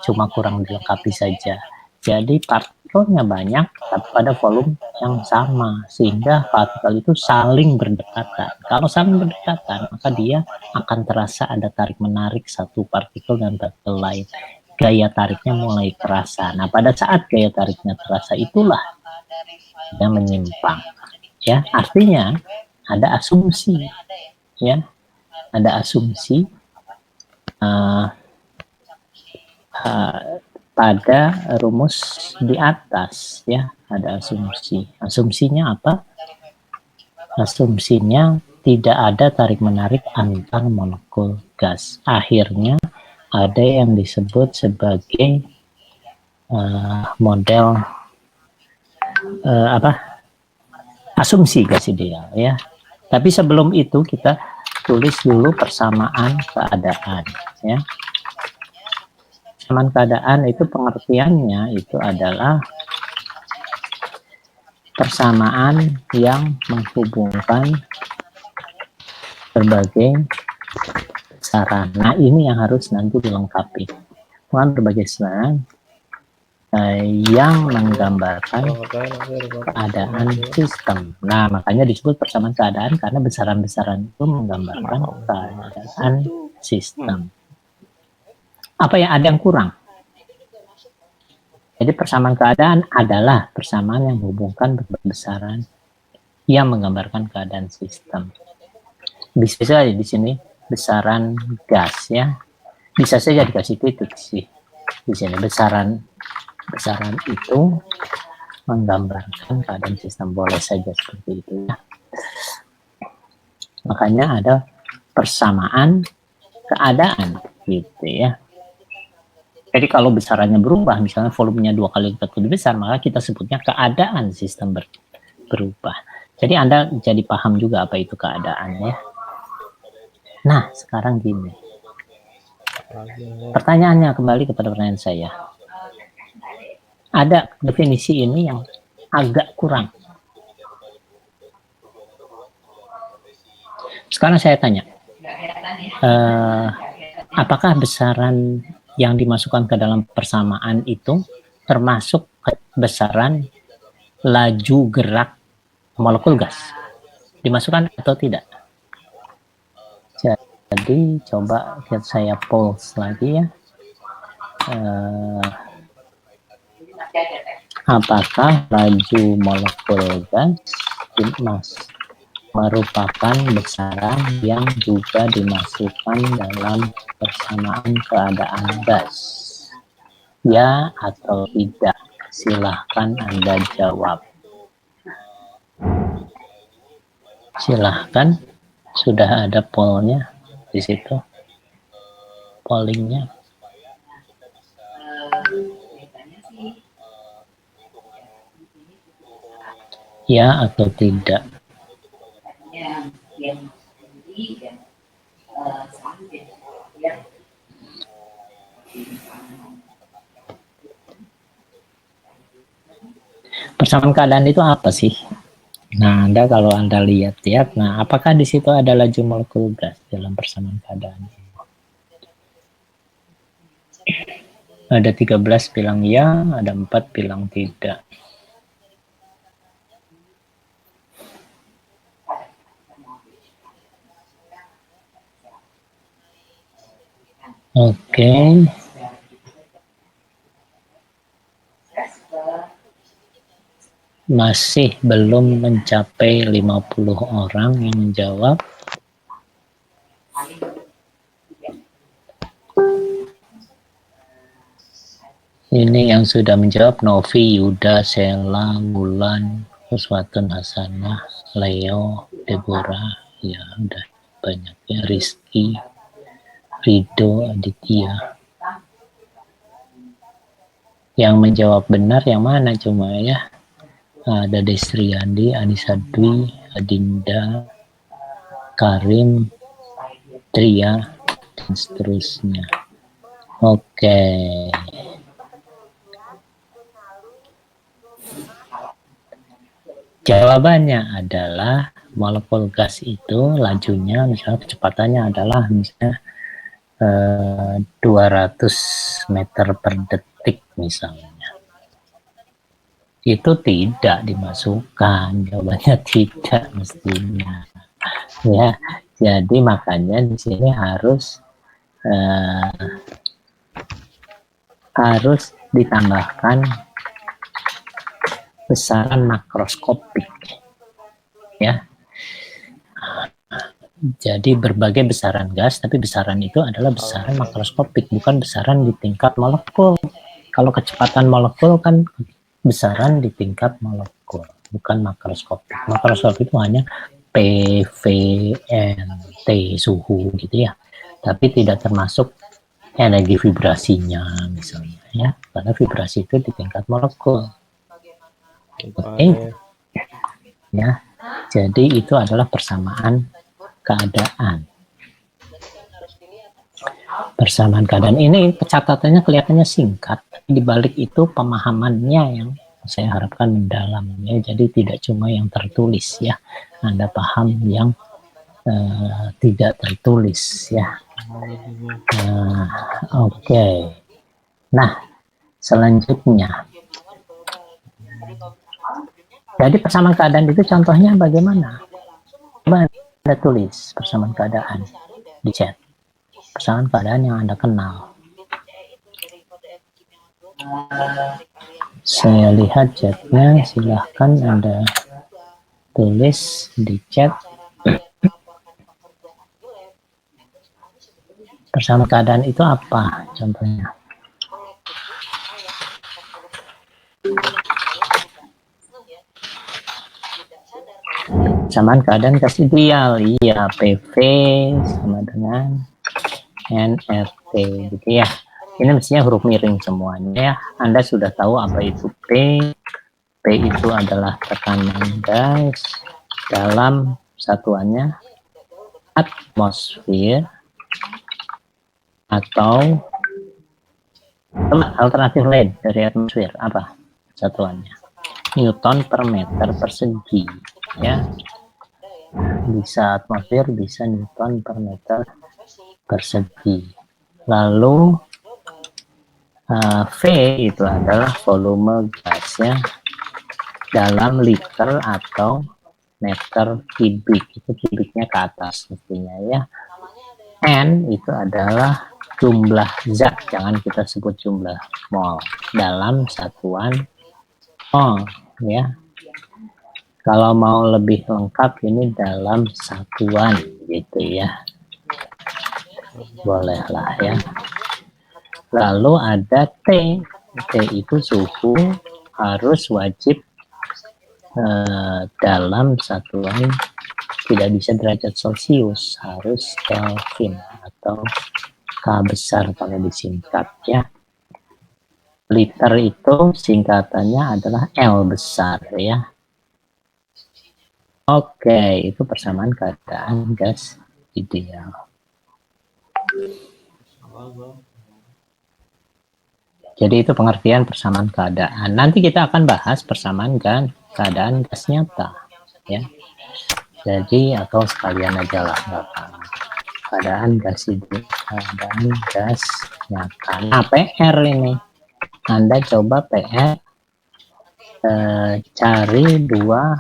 cuma kurang dilengkapi saja. Jadi partikelnya banyak tapi pada volume yang sama, sehingga partikel itu saling berdekatan. Kalau saling berdekatan, maka dia akan terasa ada tarik-menarik satu partikel dan partikel lain. Gaya tariknya mulai terasa. Nah, pada saat gaya tariknya terasa itulah dia menyimpang. Ya, artinya ada asumsi, ya, ada asumsi pada rumus di atas, ya, ada asumsi. Asumsinya apa? Asumsinya tidak ada tarik-menarik antar molekul gas. Akhirnya ada yang disebut sebagai model asumsi gas ideal, ya. Tapi sebelum itu kita tulis dulu persamaan keadaan, ya. Persamaan keadaan itu pengertiannya itu adalah persamaan yang menghubungkan berbagai besaran. Nah, ini yang harus nanti dilengkapi. Dengan berbagai besaran yang menggambarkan keadaan sistem. Nah, makanya disebut persamaan keadaan karena besaran-besaran itu menggambarkan keadaan sistem. Apa yang ada yang kurang? Jadi persamaan keadaan adalah persamaan yang menghubungkan berbagai besaran yang menggambarkan keadaan sistem. Bisa saja di sini besaran gas, ya. Bisa saja dikasih titik sih. Di sini besaran itu menggambarkan keadaan sistem, boleh saja seperti itu, ya. Makanya ada persamaan keadaan gitu, ya. Jadi kalau besarannya berubah, misalnya volumenya 2 kali lipat lebih besar, maka kita sebutnya keadaan sistem berubah. Jadi Anda jadi paham juga apa itu keadaan ya. Nah, sekarang gini. Pertanyaannya kembali kepada pertanyaan saya. Ada definisi ini yang agak kurang. Sekarang saya tanya, apakah besaran yang dimasukkan ke dalam persamaan itu termasuk besaran laju gerak molekul gas? Dimasukkan atau tidak? Jadi coba saya pause lagi ya. Apakah laju molekul gas merupakan besaran yang juga dimasukkan dalam persamaan keadaan gas? Ya atau tidak? Silahkan Anda jawab. Silahkan, sudah ada pollnya di situ, pollingnya. Ya atau tidak? Persamaan keadaan itu apa sih? Nah, kalau Anda lihat, nah apakah di situ ada laju molekul gas dalam persamaan keadaan? Ada 13 bilang ya, ada 4 bilang tidak. Oke. Masih belum mencapai 50 orang yang menjawab. Ini yang sudah menjawab: Novi, Yuda, Sela, Wulan, Uswatun, Hasanah, Leo, Deborah. Ya udah banyak ya. Rizky, Rido, Aditya. Yang menjawab benar yang mana cuma ya? Ada Desriandi, Anissa Dwi, Adinda, Karim, Tria, dan seterusnya. Oke. Jawabannya adalah molekul gas itu lajunya, misalnya kecepatannya adalah misalnya 200 meter per detik misalnya. Itu tidak dimasukkan, jawabannya tidak mestinya. Ya, jadi makanya di sini harus ditambahkan besaran makroskopik. Ya. Jadi berbagai besaran gas, tapi besaran itu adalah besaran makroskopik, bukan besaran di tingkat molekul. Kalau kecepatan molekul kan besaran di tingkat molekul, bukan makroskopik. Makroskopik itu hanya PVNT suhu gitu ya, tapi tidak termasuk energi vibrasinya misalnya ya, karena vibrasi itu di tingkat molekul. Oke. Ya, jadi itu adalah persamaan keadaan. Persamaan keadaan ini catatannya kelihatannya singkat, tapi di balik itu pemahamannya yang saya harapkan mendalam ya. Jadi tidak cuma yang tertulis ya, Anda paham yang tidak tertulis ya. Oke. Nah, selanjutnya, jadi persamaan keadaan itu contohnya bagaimana? Coba Anda tulis persamaan keadaan di chat. Persamaan keadaan yang Anda kenal. Saya lihat chatnya, silahkan Anda tulis di chat. Persamaan keadaan itu apa contohnya? Persamaan keadaan gas ideal, iya, PV sama dengan nRT gitu ya. Ini mestinya huruf miring semuanya ya. Anda sudah tahu apa itu P, P itu adalah tekanan gas dalam satuannya atmosfer, atau alternatif lain dari atmosfer apa satuannya? Newton per meter persegi, ya. Bisa atmosfer, bisa Newton per meter persegi. Lalu V itu adalah volume gasnya dalam liter atau meter kubik, itu kubiknya ke atas mestinya, ya. N itu adalah jumlah zat, jangan kita sebut jumlah mol, dalam satuan mol, ya. Kalau mau lebih lengkap ini dalam satuan gitu ya, bolehlah ya. Lalu ada T itu suhu, harus wajib dalam satuan, tidak bisa derajat Celcius, harus Kelvin atau K besar kalau disingkat, ya. Liter itu singkatannya adalah L besar, ya. Oke, itu persamaan keadaan gas ideal. Jadi itu pengertian persamaan keadaan. Nanti kita akan bahas persamaan keadaan gas nyata, ya. Jadi atau sekalian aja lah, keadaan gas ideal, keadaan gas nyata. Nah, PR ini, Anda coba PR cari dua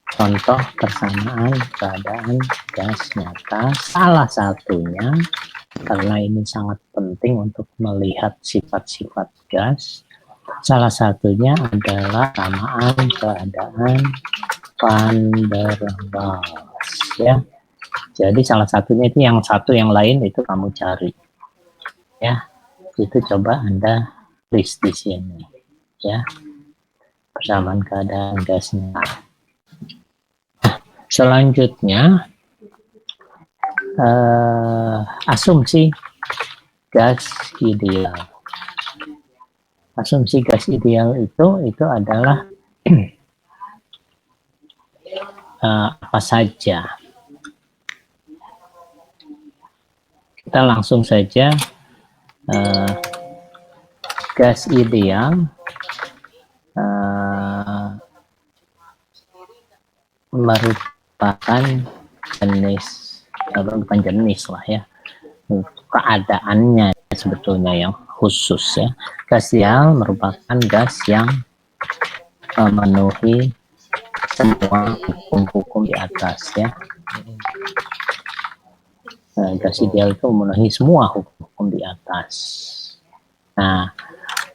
contoh persamaan keadaan gas nyata. Salah satunya, karena ini sangat penting untuk melihat sifat-sifat gas, salah satunya adalah persamaan keadaan Van der Waals, ya. Jadi salah satunya itu, yang satu yang lain itu kamu cari, ya. Itu coba Anda list di sini, ya. Persamaan keadaan gasnya. Selanjutnya, asumsi gas ideal. Asumsi gas ideal itu adalah apa saja. Kita langsung saja, gas ideal merupakan jenis, bukan jenis lah ya, keadaannya sebetulnya yang khusus, ya. Gas ideal merupakan gas yang memenuhi semua hukum-hukum di atas, ya. Gas ideal itu memenuhi semua hukum di atas. Nah,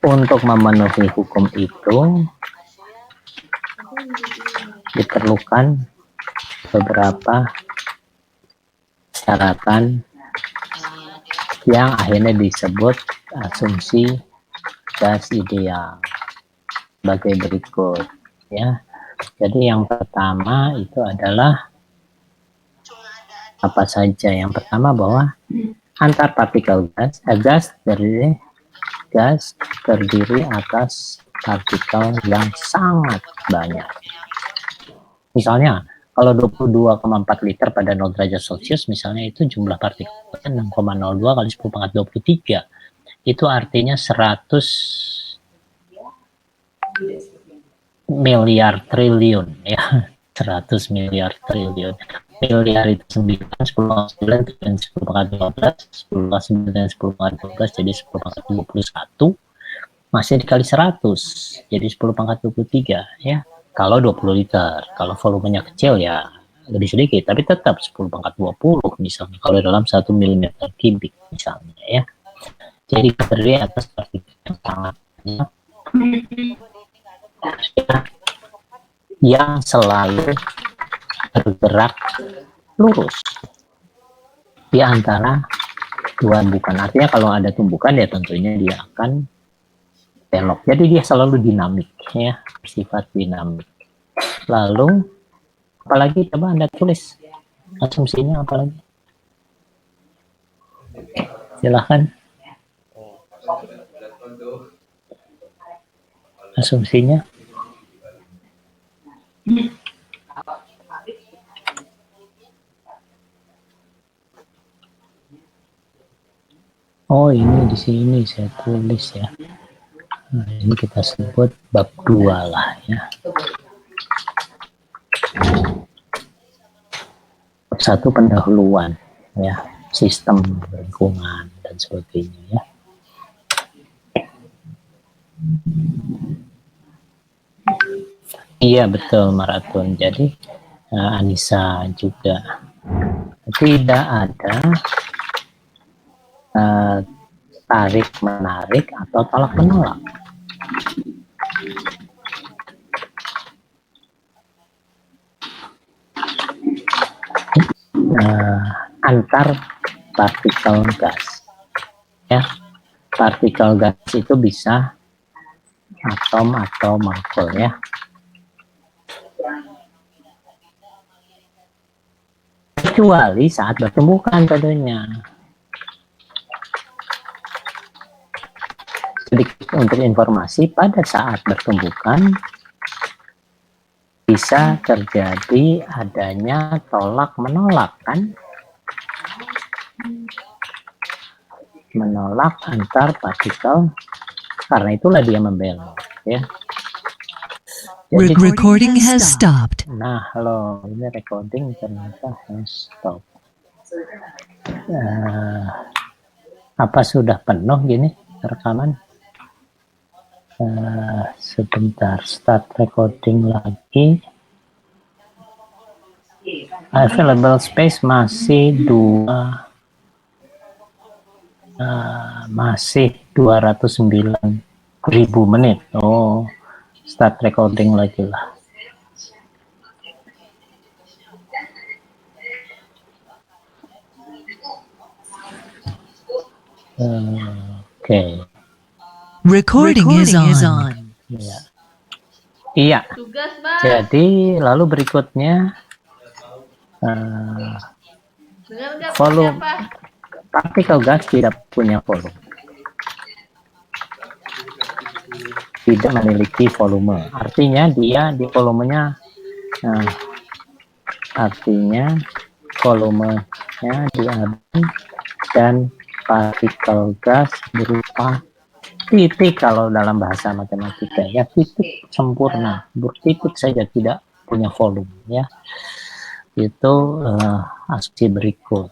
untuk memenuhi hukum itu diperlukan beberapa syaratan yang akhirnya disebut asumsi gas ideal sebagai berikut, ya. Jadi yang pertama itu adalah apa saja? Yang pertama bahwa antar partikel gas terdiri atas partikel yang sangat banyak. Misalnya kalau 22,4 liter pada 0 derajat Celcius, misalnya itu jumlah partikelnya 6,02 kali 10 pangkat 23. Itu artinya 100 miliar triliun, ya. 100 miliar triliun. Miliar itu 9, 10 pangkat 9, dan 10 pangkat 12, 10 pangkat 9 dan 10 pangkat 12, jadi 10 pangkat 21, masih dikali 100, jadi 10 pangkat 23, ya. Kalau 20 liter, kalau volumenya kecil ya lebih sedikit, tapi tetap 10 pangkat 20 misalnya, kalau dalam 1 mm kubik misalnya, ya. Jadi terdiri atas partikel yang sangat banyak, yang selalu bergerak lurus di antara dua tumbukan. Artinya kalau ada tumbukan ya tentunya dia akan belok. Jadi dia selalu dinamik, ya, bersifat dinamik. Lalu apalagi, coba Anda tulis asumsinya apalagi. Silahkan. Asumsinya Oh, ini di sini saya tulis ya. Nah, ini kita sebut bab 2 lah ya. Bab 1 pendahuluan ya, sistem lingkungan dan sebagainya ya. Iya betul maraton. Jadi Anissa juga tidak ada tarik menarik atau tolak menolak. Antar partikel gas ya, partikel gas itu bisa atom atau molekul ya. Kecuali saat bertumbukan tentunya. Sedikit untuk informasi, pada saat bertumbukan bisa terjadi adanya tolak menolak kan, menolak antar partikel, karena itulah dia membelok ya. Jadi, Recording has stopped. nah halo, ini recording ternyata has stop. Apa sudah penuh gini rekaman? Sebentar, start recording lagi. Available space masih 209.000 menit. Oh, start recording lagi lah. Oke. Recording is on. Ya. Iya. Jadi lalu berikutnya volume partikel gas tidak punya volume. Tidak memiliki volume. Artinya dia di volumenya artinya volumenya diambil dan partikel gas berupa titik, kalau dalam bahasa matematika ya, titik sempurna, bertitik saja, tidak punya volume ya. Itu asumsi berikut.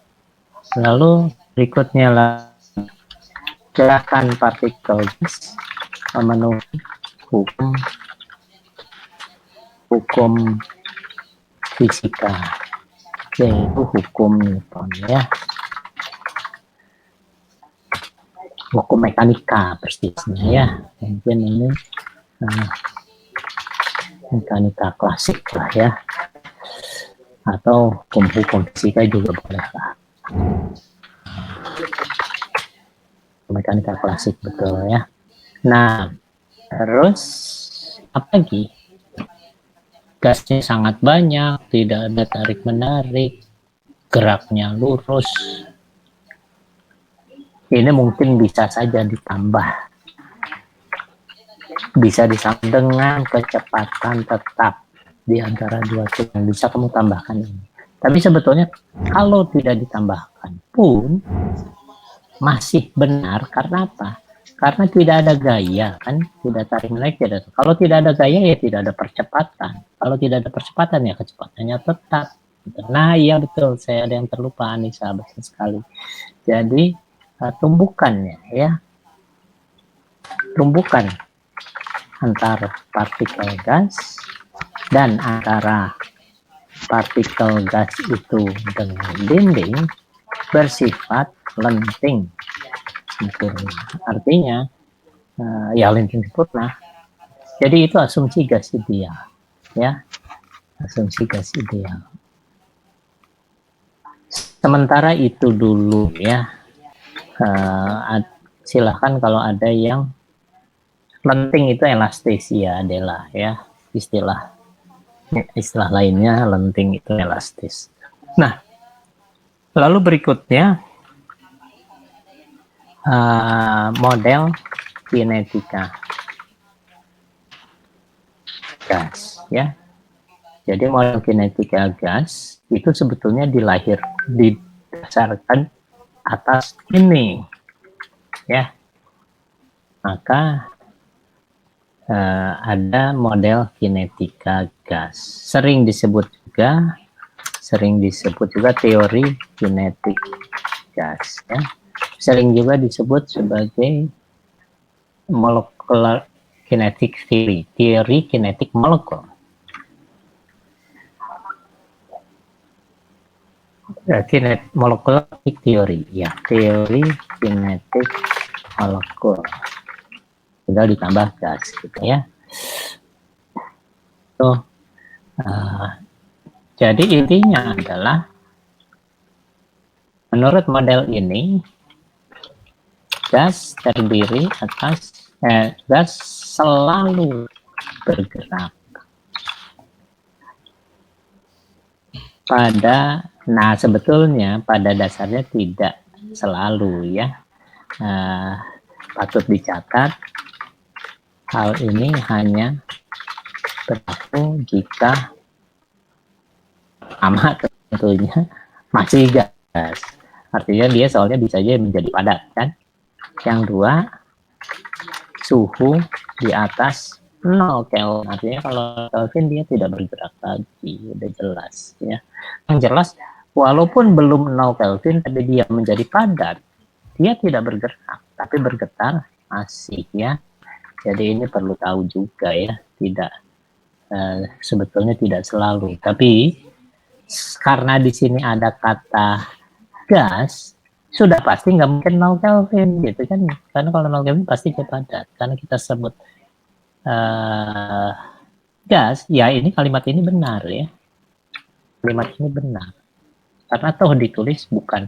Lalu berikutnya gerakan partikel gas memenuhi hukum fisika, yaitu hukum Newton ya. Hukum mekanika persisnya ya, mungkin ini mekanika klasik lah ya, atau hukum fisika juga boleh lah. Mekanika klasik betul ya. Nah, terus apa lagi? Gasnya sangat banyak, tidak ada tarik menarik, geraknya lurus. Ini mungkin bisa saja ditambah, bisa disambung dengan kecepatan tetap di antara dua yang bisa kamu tambahkan ini. Tapi sebetulnya kalau tidak ditambahkan pun masih benar. Karena apa? Karena tidak ada gaya kan, tidak tarik menarik, tidak. Kalau tidak ada gaya ya tidak ada percepatan. Kalau tidak ada percepatan ya kecepatannya tetap. Nah iya betul, saya ada yang terlupa Anissa, betul sekali. Jadi tumbukannya ya, tumbukan antara partikel gas dan antara partikel gas itu dengan dinding bersifat lenting sempurna. Artinya ya lenting sempurna. Jadi itu asumsi gas ideal ya, asumsi gas ideal. Sementara itu dulu ya. Silahkan kalau ada yang lenting itu elastesia adalah ya, istilah lainnya lenting itu elastis. Nah, lalu berikutnya model kinetika gas ya. Jadi model kinetika gas itu sebetulnya didasarkan atas ini ya. Maka ada model kinetika gas. Sering disebut juga teori kinetik gas, ya. Sering juga disebut sebagai molecular kinetic theory, teori kinetik molekul. Molecular teori, ya, teori kinetik molekul. Tinggal ditambah gas, gitu ya. Jadi intinya adalah, menurut model ini, gas terdiri atas gas selalu bergerak sebetulnya pada dasarnya tidak selalu, ya. Patut dicatat, hal ini hanya berlaku jika tentunya masih gas. Artinya dia soalnya bisa aja menjadi padat, kan. Yang dua, suhu di atas 0 Kelvin. Artinya kalau Kelvin dia tidak bergerak lagi, udah jelas, ya. Yang jelas, walaupun belum 0 Kelvin tapi dia menjadi padat, dia tidak bergerak tapi bergetar masih, ya. Jadi ini perlu tahu juga, ya, tidak sebetulnya tidak selalu, tapi karena di sini ada kata gas, sudah pasti nggak mungkin 0 Kelvin, gitu kan. Karena kalau 0 Kelvin pasti dia padat. Karena kita sebut gas, ya ini kalimat ini benar, ya. Kalimat ini benar. Karena toh ditulis bukan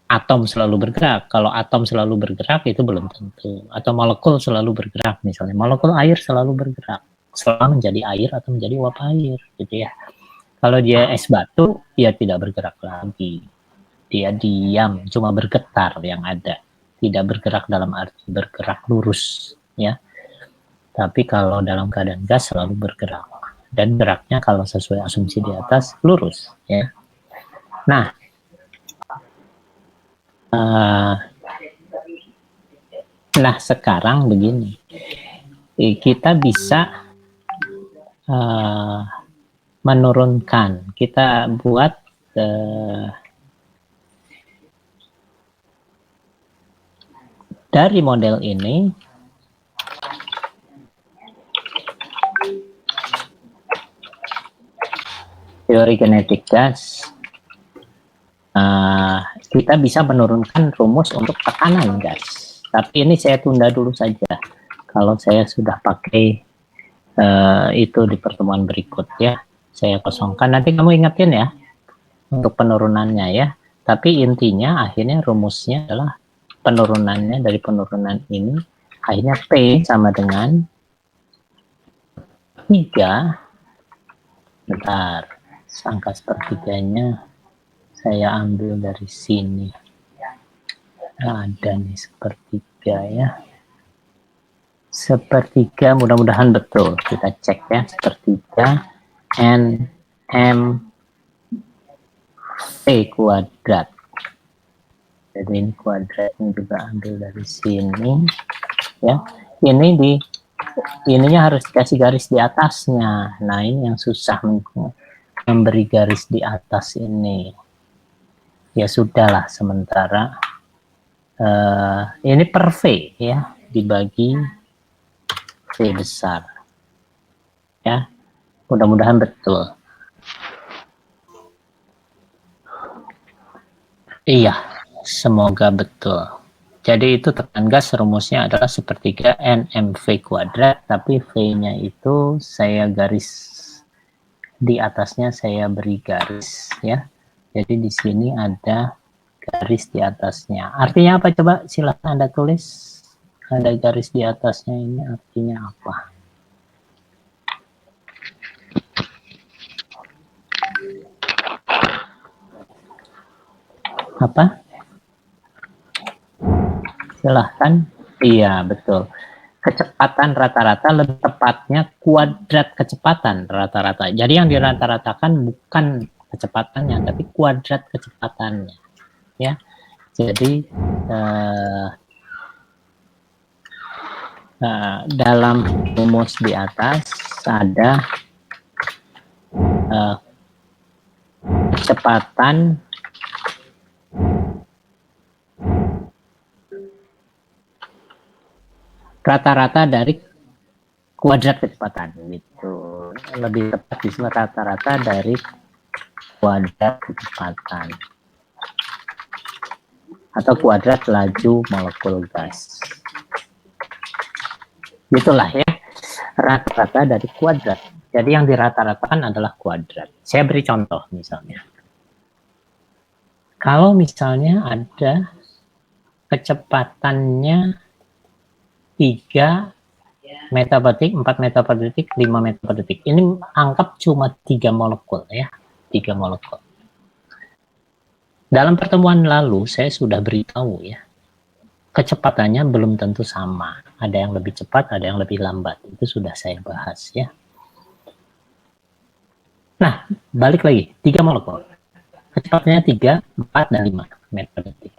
atom selalu bergerak. Kalau atom selalu bergerak itu belum tentu. Atau molekul selalu bergerak, misalnya. Molekul air selalu bergerak. Selama menjadi air atau menjadi uap air, gitu ya. Kalau dia es batu, dia tidak bergerak lagi. Dia diam, cuma bergetar yang ada. Tidak bergerak dalam arti bergerak lurus, ya. Tapi kalau dalam keadaan gas selalu bergerak. Dan geraknya kalau sesuai asumsi di atas lurus, ya. Nah, sekarang begini. Kita bisa menurunkan. Kita buat dari model ini teori kinetik gas, kita bisa menurunkan rumus untuk tekanan gas. Tapi ini saya tunda dulu saja. Kalau saya sudah pakai itu di pertemuan berikut, ya, saya kosongkan. Nanti kamu ingetin, ya, untuk penurunannya, ya. Tapi intinya akhirnya rumusnya adalah penurunannya dari penurunan ini akhirnya P sama dengan 3. Bentar, angka sepertiganya saya ambil dari sini. Ada nih sepertiga, ya. Sepertiga, mudah-mudahan betul. Kita cek, ya, sepertiga NM V kuadrat. Jadi ini kuadratnya juga ambil dari sini, ya. Ininya harus dikasih garis di atasnya. Nah, ini yang susah, memberi garis di atas ini. Ya sudahlah sementara. Ini per V, ya, dibagi V besar, ya. Mudah-mudahan betul. Iya, semoga betul. Jadi itu tekanan gas rumusnya adalah sepertiga NMV kuadrat, tapi V-nya itu saya garis di atasnya, saya beri garis, ya. Jadi di sini ada garis di atasnya. Artinya apa, coba silahkan Anda tulis. Ada garis di atasnya ini artinya apa? Apa? Silahkan. Iya, betul. Kecepatan rata-rata, lebih tepatnya kuadrat kecepatan rata-rata. Jadi yang dirata-ratakan bukan kecepatannya, tapi kuadrat kecepatannya, ya. Jadi dalam rumus di atas ada kecepatan rata-rata dari kuadrat kecepatan gitu. Lebih tepat disebut rata-rata dari kuadrat kecepatan atau kuadrat laju molekul gas. Gitulah ya, rata-rata dari kuadrat. Jadi yang dirata-ratakan adalah kuadrat. Saya beri contoh misalnya. Kalau misalnya ada kecepatannya 3 meter per detik, 4 meter per detik, 5 meter per detik. Ini anggap cuma 3 molekul ya, 3 molekul. Dalam pertemuan lalu saya sudah beritahu ya, kecepatannya belum tentu sama. Ada yang lebih cepat, ada yang lebih lambat. Itu sudah saya bahas ya. Nah, balik lagi, 3 molekul. Kecepatannya 3, 4, dan 5 meter per detik.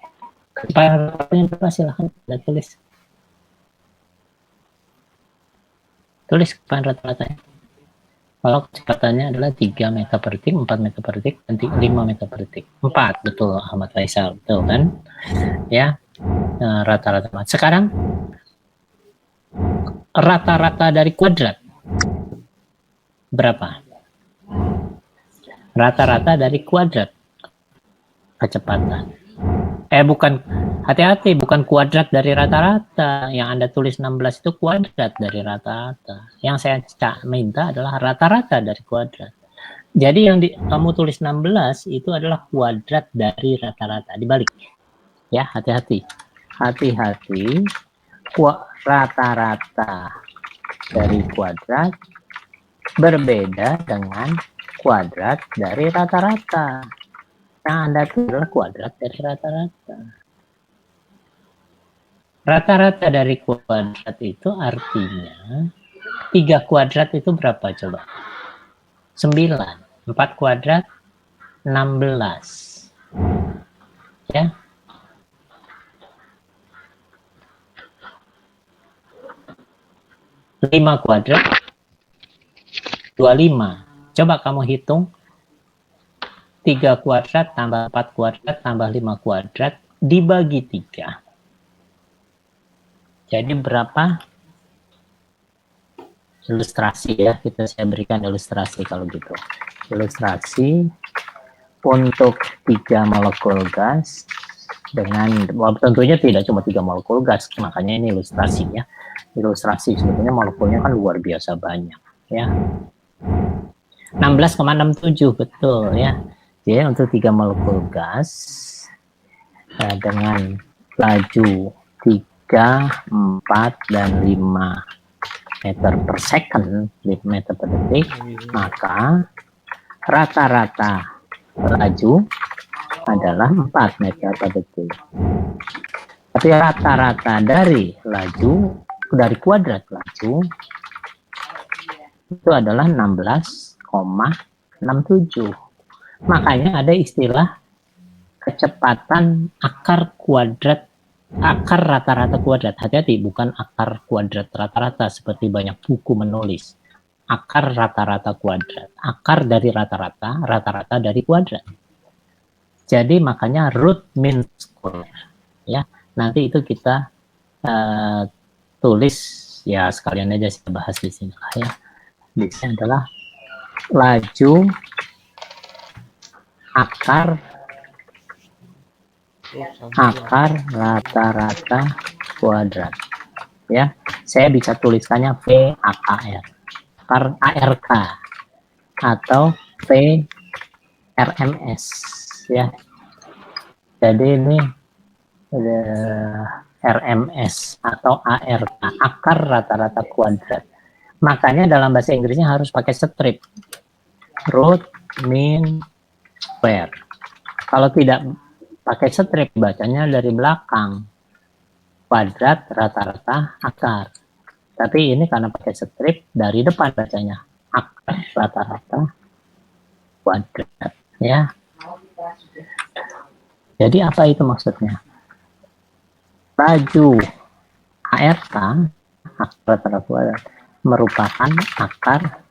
Kecepatan berapa? Silahkan Anda tulis. Tulis kecepatan rata-ratanya. Kalau kecepatannya adalah 3 meter per detik, 4 meter per detik, dan 5 meter per detik. 4, betul Ahmad Faisal, betul kan? Ya, rata-rata. Sekarang, rata-rata dari kuadrat. Berapa? Rata-rata dari kuadrat kecepatan. Bukan, hati-hati, bukan kuadrat dari rata-rata. Yang Anda tulis 16 itu kuadrat dari rata-rata. Yang saya minta adalah rata-rata dari kuadrat. Jadi yang kamu tulis 16 itu adalah kuadrat dari rata-rata. Dibalik. Ya, hati-hati. Hati-hati. Rata-rata dari kuadrat berbeda dengan kuadrat dari rata-rata. Yang Anda itu adalah kuadrat dari rata-rata. Rata-rata dari kuadrat itu artinya 3 kuadrat itu berapa coba? 9. 4 kuadrat 16. Ya. Lima kuadrat 25. Coba kamu hitung 3 kuadrat tambah 4 kuadrat tambah 5 kuadrat dibagi 3. Jadi berapa? Ilustrasi ya, saya berikan ilustrasi kalau gitu. Ilustrasi untuk 3 molekul gas dengan, tentunya tidak cuma 3 molekul gas, makanya ini ilustrasi ya. Ilustrasi sebetulnya molekulnya kan luar biasa banyak ya. 16,67 betul ya. Jadi untuk 3 molekul gas dengan laju 3, 4, dan 5 meter per second, meter per detik, maka rata-rata laju adalah 4 meter per detik. Tapi rata-rata dari laju, dari kuadrat laju, itu adalah 16,67. Makanya ada istilah kecepatan akar kuadrat, akar rata-rata kuadrat. Hati-hati, bukan akar kuadrat rata-rata seperti banyak buku menulis. Akar rata-rata kuadrat. Akar dari rata-rata, rata-rata dari kuadrat. Jadi makanya root mean square. Ya, nanti itu kita tulis ya, sekalian aja saya bahas di sini lah ya. Di sini adalah laju akar rata-rata kuadrat ya. Saya bisa tuliskannya VAKR, akar ARK atau VRMS ya. Jadi ini RMS atau ARK, akar rata-rata kuadrat. Makanya dalam bahasa Inggrisnya harus pakai strip, root mean square. Kalau tidak pakai strip, bacanya dari belakang, kuadrat rata-rata akar. Tapi ini karena pakai strip, dari depan bacanya akar rata-rata kuadrat ya. Jadi apa itu maksudnya? Laju ARK akar rata-rata kuadrat merupakan akar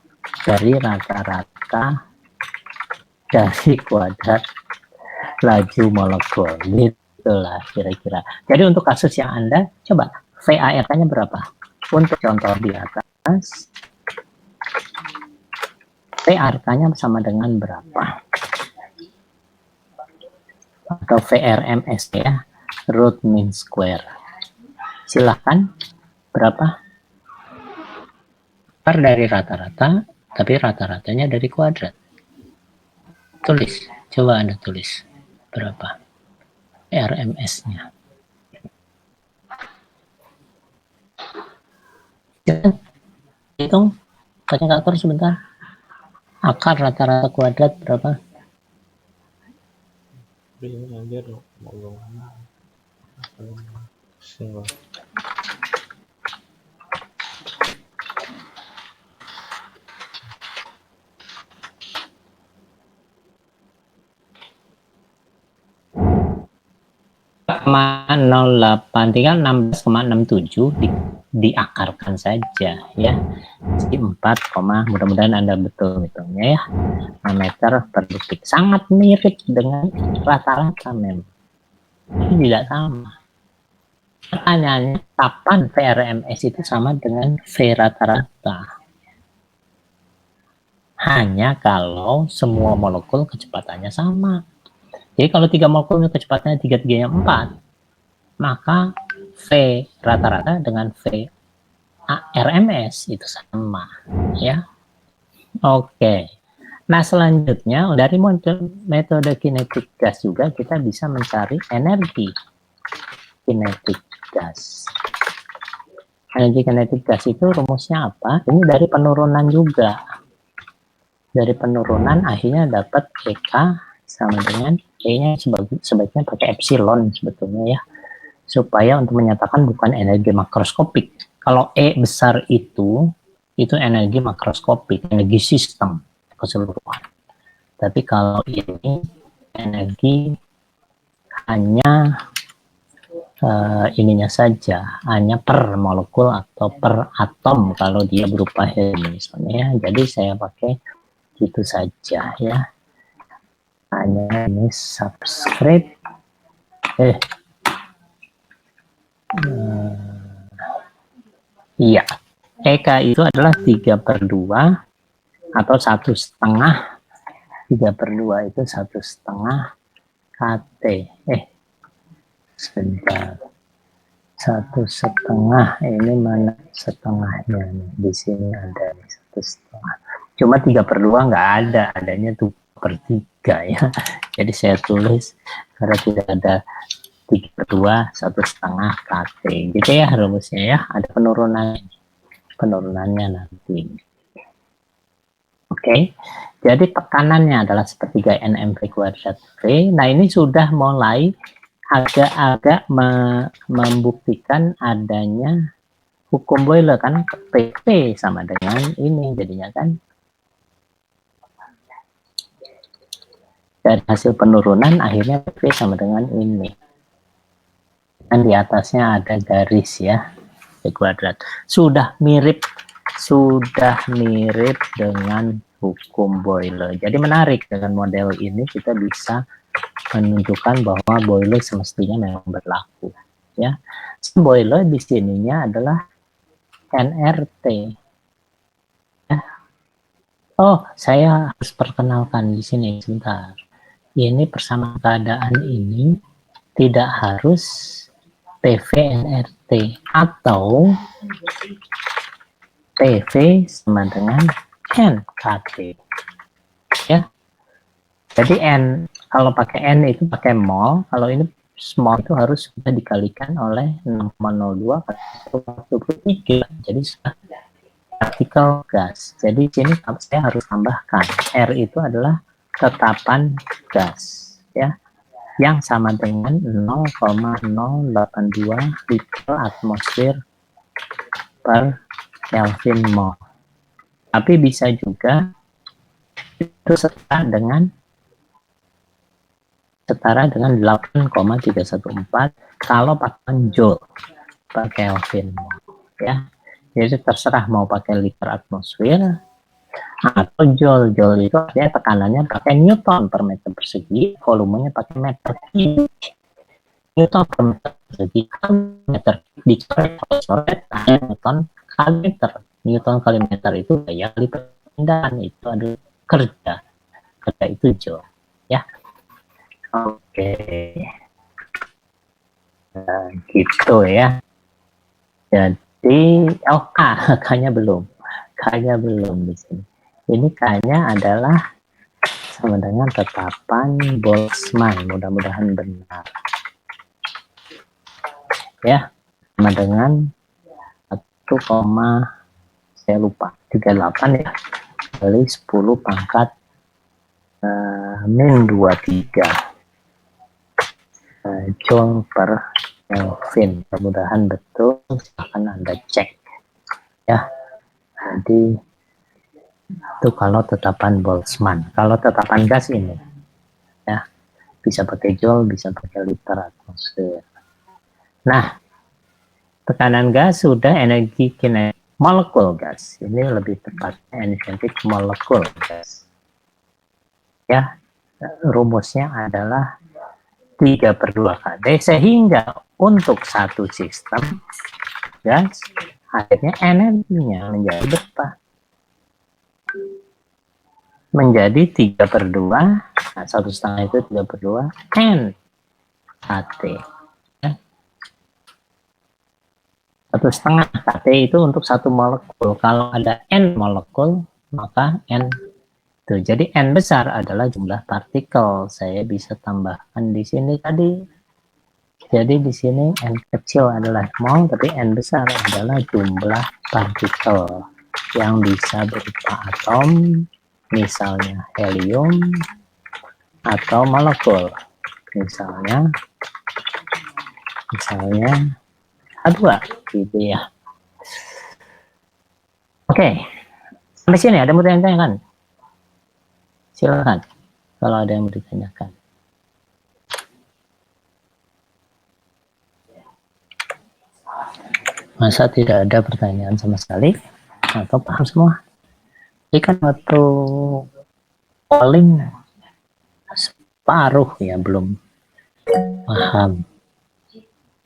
dari rata-rata dari kuadrat laju molekul. Gitulah kira-kira. Jadi untuk kasus yang Anda, coba VARK-nya berapa? Untuk contoh di atas, VARK-nya sama dengan berapa? Atau VRMS ya, root mean square. Silahkan, berapa? Akar dari rata-rata, tapi rata-ratanya dari kuadrat. Tulis, coba Anda tulis. Berapa? RMS-nya. Hitung, kalkulator sebentar. Akar rata-rata kuadrat berapa? Ini anjir mau ngomong. Pusing gua. tinggal 16,67 diakarkan saja ya. Jadi 4, mudah-mudahan Anda betul hitungnya ya. Meter per detik. Sangat mirip dengan rata-rata memang. Ini tidak sama. Pertanyaannya, kapan VRMS itu sama dengan V rata-rata? Hanya kalau semua molekul kecepatannya sama. Jadi kalau 3 molekul kecepatannya 3-3-nya 4, maka V rata-rata dengan V RMS itu sama, ya. Oke. Nah, selanjutnya dari metode kinetik gas juga kita bisa mencari energi kinetik gas. Energi kinetik gas itu rumusnya apa? Ini dari penurunan juga. Dari penurunan akhirnya dapat EK sama dengan E-nya sebaiknya pakai epsilon sebetulnya ya, supaya untuk menyatakan bukan energi makroskopik. Kalau E besar itu energi makroskopik, energi sistem keseluruhan. Tapi kalau ini energi hanya ininya saja, hanya per molekul atau per atom kalau dia berupa helium misalnya ya. Jadi saya pakai gitu saja ya. Hanya ini subscript iya, EK itu adalah 3/2 atau 1/2. 3/2 itu 1/2 KT. Sebentar, 1/2 ini mana setengahnya nih? Di sini ada nih 1/2. Cuma 3/2 nggak ada, adanya 2/3 ya. Jadi saya tulis karena tidak ada 3/2, 1/2 KT. Gitu ya rumusnya ya. Ada penurunannya nanti. Oke. Jadi tekanannya adalah sepertiga NMV kuadrat V. Nah ini sudah mulai agak-agak membuktikan adanya hukum Boyle kan, PP sama dengan ini jadinya kan. Dari hasil penurunan akhirnya PP sama dengan ini. Dan di atasnya ada garis ya, V kuadrat. Sudah mirip dengan hukum Boyle. Jadi menarik, dengan model ini kita bisa menunjukkan bahwa Boyle semestinya memang berlaku ya. Boyle di sininya adalah nRT ya. Oh, saya harus perkenalkan di sini sebentar. Ini persamaan keadaan ini tidak harus PV nRT atau PV sama dengan NKT ya. Jadi N, kalau pakai N itu pakai mol, kalau ini small itu harus sudah dikalikan oleh 6,02 kali 1/23. Jadi sudah partikel gas. Jadi sini saya harus tambahkan R itu adalah tetapan gas ya, yang sama dengan 0,082 liter atmosfer per Kelvin mol. Tapi bisa juga itu setara dengan 8,314 kalau pakai joule per Kelvin ya. Jadi terserah mau pakai liter atmosfer atau joule. Joule itu artinya tekanannya pakai newton per meter persegi, volumenya pakai meter kubik. Newton per meter persegi kali meter dicoret newton kali meter. Newton kali meter itu daya kali perpindahan, itu adalah kerja itu joule ya. Oke. Nah, gitu ya. Jadi K-nya belum di sini. Ini K-nya adalah sama dengan tetapan Boltzmann, mudah-mudahan benar ya, sama dengan 1, saya lupa 38 ya, kali 10 pangkat min 23 joule per Kelvin. Mudah-mudahan betul, silahkan Anda cek ya. Jadi itu kalau tetapan Boltzmann. Kalau tetapan gas ini ya bisa pakai joule, bisa pakai liter atmosfer. Nah, tekanan gas sudah, energi kinetik molekul gas. Ini lebih tepatnya energetik molekul gas. Ya, rumusnya adalah 3/2 kD, sehingga untuk satu sistem gas akhirnya energinya menjadi berapa? Menjadi 3/2, nah 1/2 itu 3/2 N kT. 1/2 kT itu untuk satu molekul. Kalau ada N molekul, maka N tuh. Jadi N besar adalah jumlah partikel. Saya bisa tambahkan di sini tadi. Jadi di sini N kecil adalah mol, tapi N besar adalah jumlah partikel yang bisa berupa atom, misalnya helium, atau molekul, misalnya H2, gitu ya. Oke, sampai sini ada yang mau ditanyakan? Silakan, kalau ada yang mau ditanyakan. Masa tidak ada pertanyaan sama sekali? Atau paham semua? Ini kan waktu polling separuh ya, belum paham.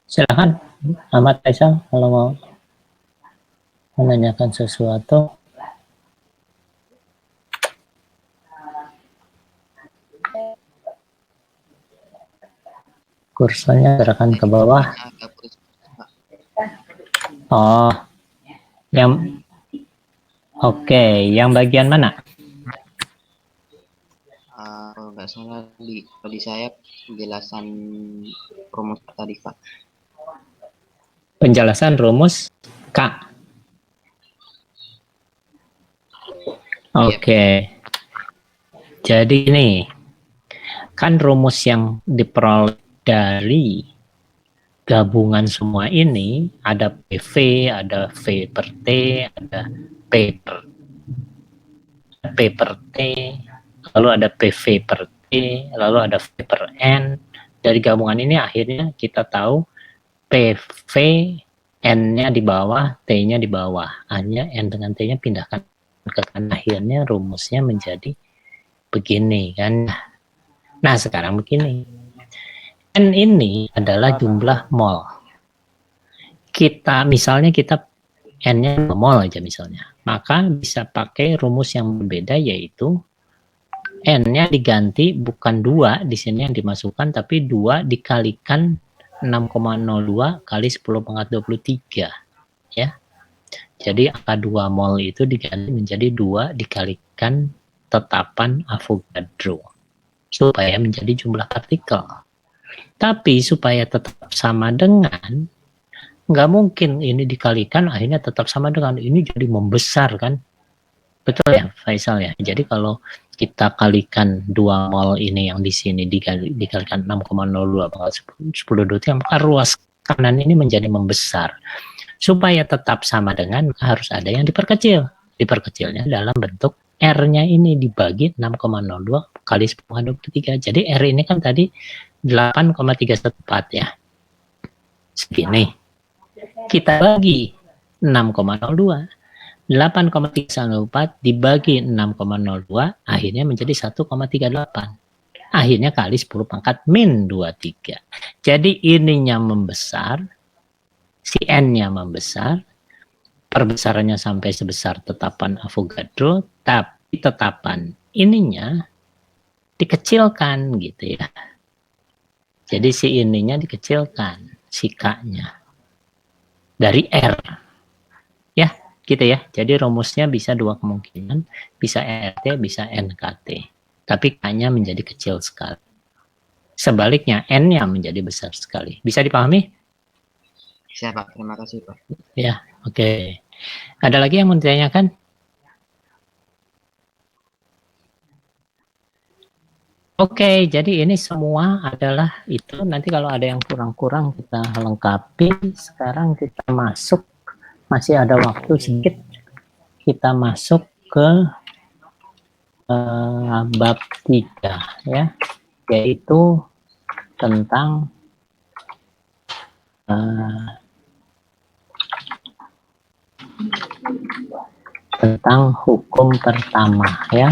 Silakan, Ahmad Faisal, kalau mau menanyakan sesuatu. Kursornya gerakan ke bawah. Oh, yang oke, yang bagian mana? Nggak salah di saya penjelasan rumus tadi, Pak. Penjelasan rumus K. Oke. Jadi ini kan rumus yang diperoleh dari gabungan semua ini, ada PV, ada V per T, ada P per T, lalu ada PV per T, lalu ada V per N. Dari gabungan ini akhirnya kita tahu PV N-nya di bawah, T-nya di bawah. Hanya N dengan T-nya pindahkan ke kanan. Akhirnya rumusnya menjadi begini kan. Nah, sekarang begini. N ini adalah jumlah mol. Misalnya kita N-nya mol aja misalnya. Maka bisa pakai rumus yang berbeda, yaitu N-nya diganti bukan 2 di sini yang dimasukkan, tapi 2 dikalikan 6,02 kali 10⁻23 ya. Jadi angka 2 mol itu diganti menjadi 2 dikalikan tetapan Avogadro supaya menjadi jumlah partikel. Tapi supaya tetap sama dengan, nggak mungkin ini dikalikan akhirnya tetap sama dengan ini, jadi membesar kan. Betul ya Faisal ya. Jadi kalau kita kalikan 2 mol ini yang di sini dikalikan 6,02 10 maka ruas kanan ini menjadi membesar. Supaya tetap sama dengan, harus ada yang diperkecil. Diperkecilnya dalam bentuk R-nya ini dibagi 6,02 kali 10⁻23. Jadi R ini kan tadi 8,314 ya. Segini. Kita bagi 6,02. 8,314 dibagi 6,02 akhirnya menjadi 1,38. Akhirnya kali 10 pangkat min 23. Jadi ininya membesar, si N-nya membesar, perbesarannya sampai sebesar tetapan Avogadro, tapi tetapan ininya dikecilkan gitu ya. Jadi si ininya dikecilkan, si K-nya dari R. Ya, gitu ya. Jadi rumusnya bisa dua kemungkinan, bisa RT, bisa NKT. Tapi K-nya menjadi kecil sekali. Sebaliknya N-nya menjadi besar sekali. Bisa dipahami? Bisa Pak, terima kasih Pak. Ya, oke. Ada lagi yang mau ditanyakan? Oke, jadi ini semua adalah itu. Nanti kalau ada yang kurang-kurang kita lengkapi. Sekarang kita masuk, masih ada waktu sedikit. Kita masuk ke bab 3 ya, yaitu tentang hukum pertama ya.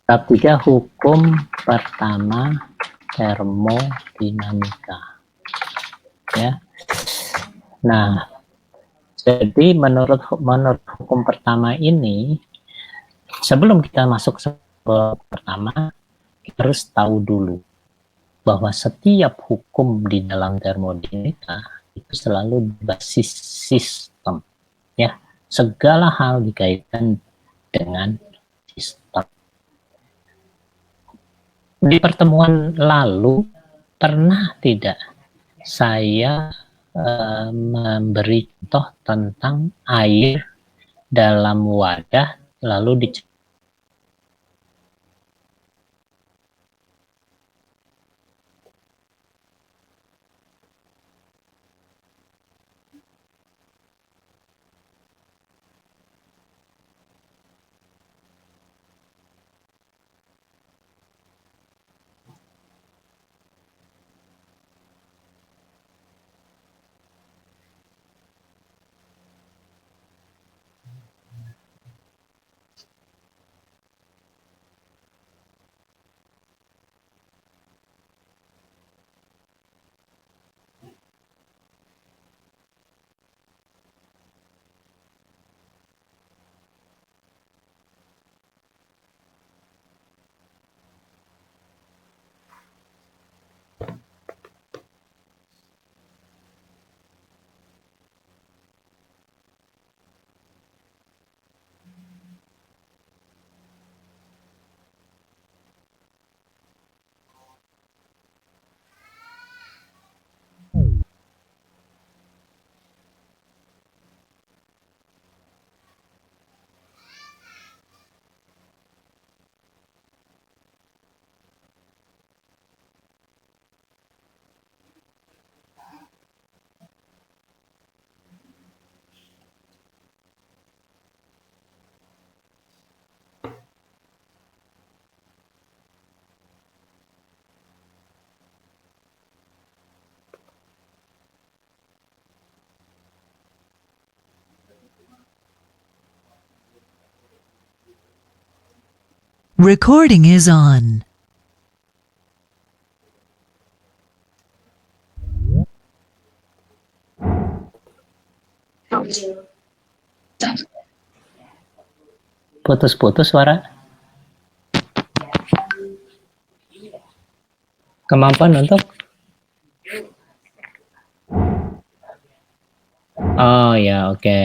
Bab 3 hukum pertama termodinamika ya. Nah, jadi menurut hukum pertama ini, sebelum kita masuk ke pertama, kita harus tahu dulu bahwa setiap hukum di dalam termodinamika itu selalu berbasis sistem ya. Segala hal dikaitkan dengan sistem. Di pertemuan lalu pernah tidak saya memberi contoh tentang air dalam wadah lalu Recording is on. putus-putus suara. Kemampuan untuk oh ya, oke.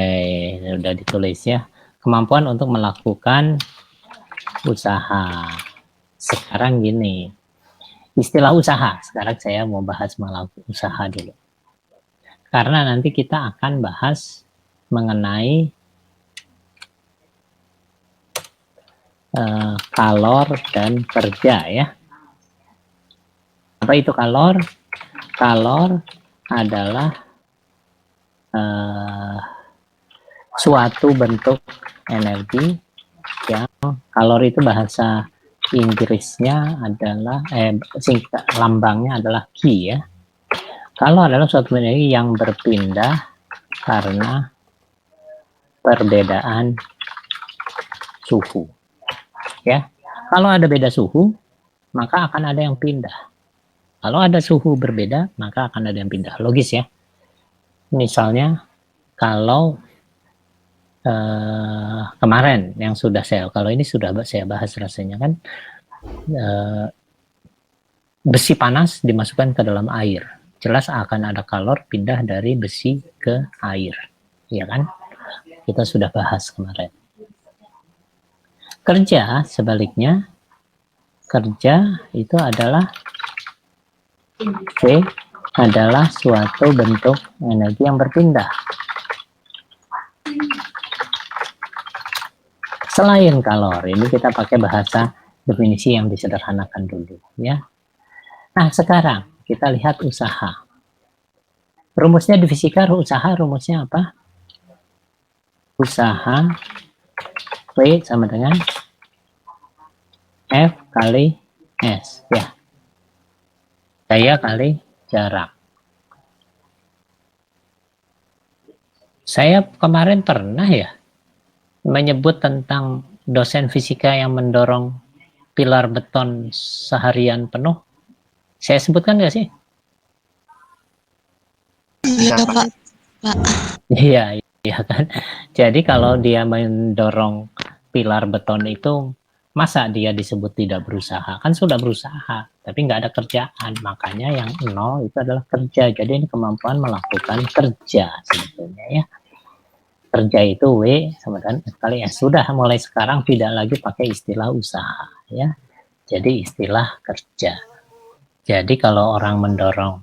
Sudah ditulis ya. Kemampuan untuk melakukan usaha. Sekarang gini, istilah usaha. Sekarang saya mau bahas melakukan usaha dulu. Karena nanti kita akan bahas mengenai kalor dan kerja ya. Apa itu kalor? Kalor adalah suatu bentuk energi yang kalor itu bahasa Inggrisnya adalah lambangnya adalah Ki ya. Kalau adalah suatu energi yang berpindah karena perbedaan suhu. Ya, kalau ada beda suhu, maka akan ada yang pindah. Kalau ada suhu berbeda, maka akan ada yang pindah. Logis ya. Misalnya, kalau kemarin yang sudah kalau ini sudah saya bahas rasanya kan, besi panas dimasukkan ke dalam air. Jelas akan ada kalor pindah dari besi ke air, ya kan? Kita sudah bahas kemarin. Kerja sebaliknya, kerja itu adalah V adalah suatu bentuk energi yang berpindah. Selain kalor, ini kita pakai bahasa definisi yang disederhanakan dulu, ya. Nah, sekarang kita lihat usaha. Rumusnya di fisika, usaha rumusnya apa? Usaha W sama dengan F kali S, ya. Daya kali jarak. Saya kemarin pernah ya menyebut tentang dosen fisika yang mendorong pilar beton seharian penuh. Saya sebutkan nggak sih? Iya, Pak. Iya, iya kan. Jadi kalau dia mendorong pilar beton itu, masa dia disebut tidak berusaha? Kan sudah berusaha, tapi nggak ada kerjaan. Makanya yang nol itu adalah kerja. Jadi ini kemampuan melakukan kerja sebetulnya ya. Kerja itu W sama dengan F kali S. Sudah mulai sekarang tidak lagi pakai istilah usaha ya. Jadi istilah kerja. Jadi kalau orang mendorong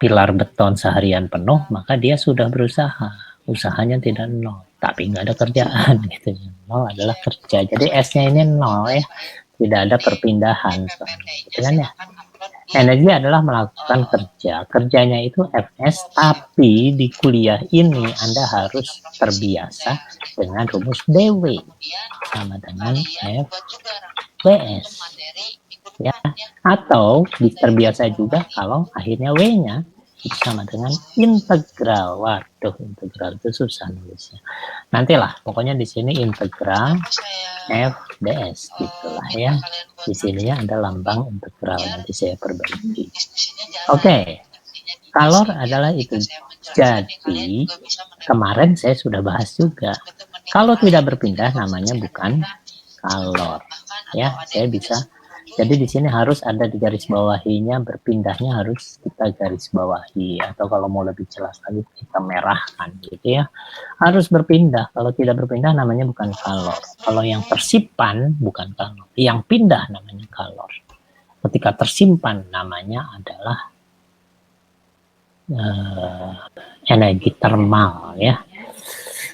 pilar beton seharian penuh, maka dia sudah berusaha. Usahanya tidak nol, tapi nggak ada kerjaan gitu. Nol adalah kerja. Jadi S-nya ini nol ya, tidak ada perpindahan. Gitu kan ya. Energi adalah melakukan kerja. Kerjanya itu Fs, tapi di kuliah ini Anda harus terbiasa dengan rumus dW sama dengan Fws. Ya, atau terbiasa juga kalau akhirnya W-nya itu sama dengan integral. Waduh, integral itu susah nulisnya. Nantilah, pokoknya di sini integral F ds gitulah ya. Di sininya ada lambang integral, nanti saya perbaiki. Oke. Kalor adalah itu. Jadi kemarin saya sudah bahas juga. Kalau tidak berpindah namanya bukan kalor. Ya, saya bisa. Jadi di sini harus ada di garis bawahinya, berpindahnya harus kita garis bawahi, atau kalau mau lebih jelas lagi kita merahkan gitu ya. Harus berpindah. Kalau tidak berpindah namanya bukan kalor. Kalau yang tersimpan bukan kalor. Yang pindah namanya kalor. Ketika tersimpan namanya adalah energi termal ya,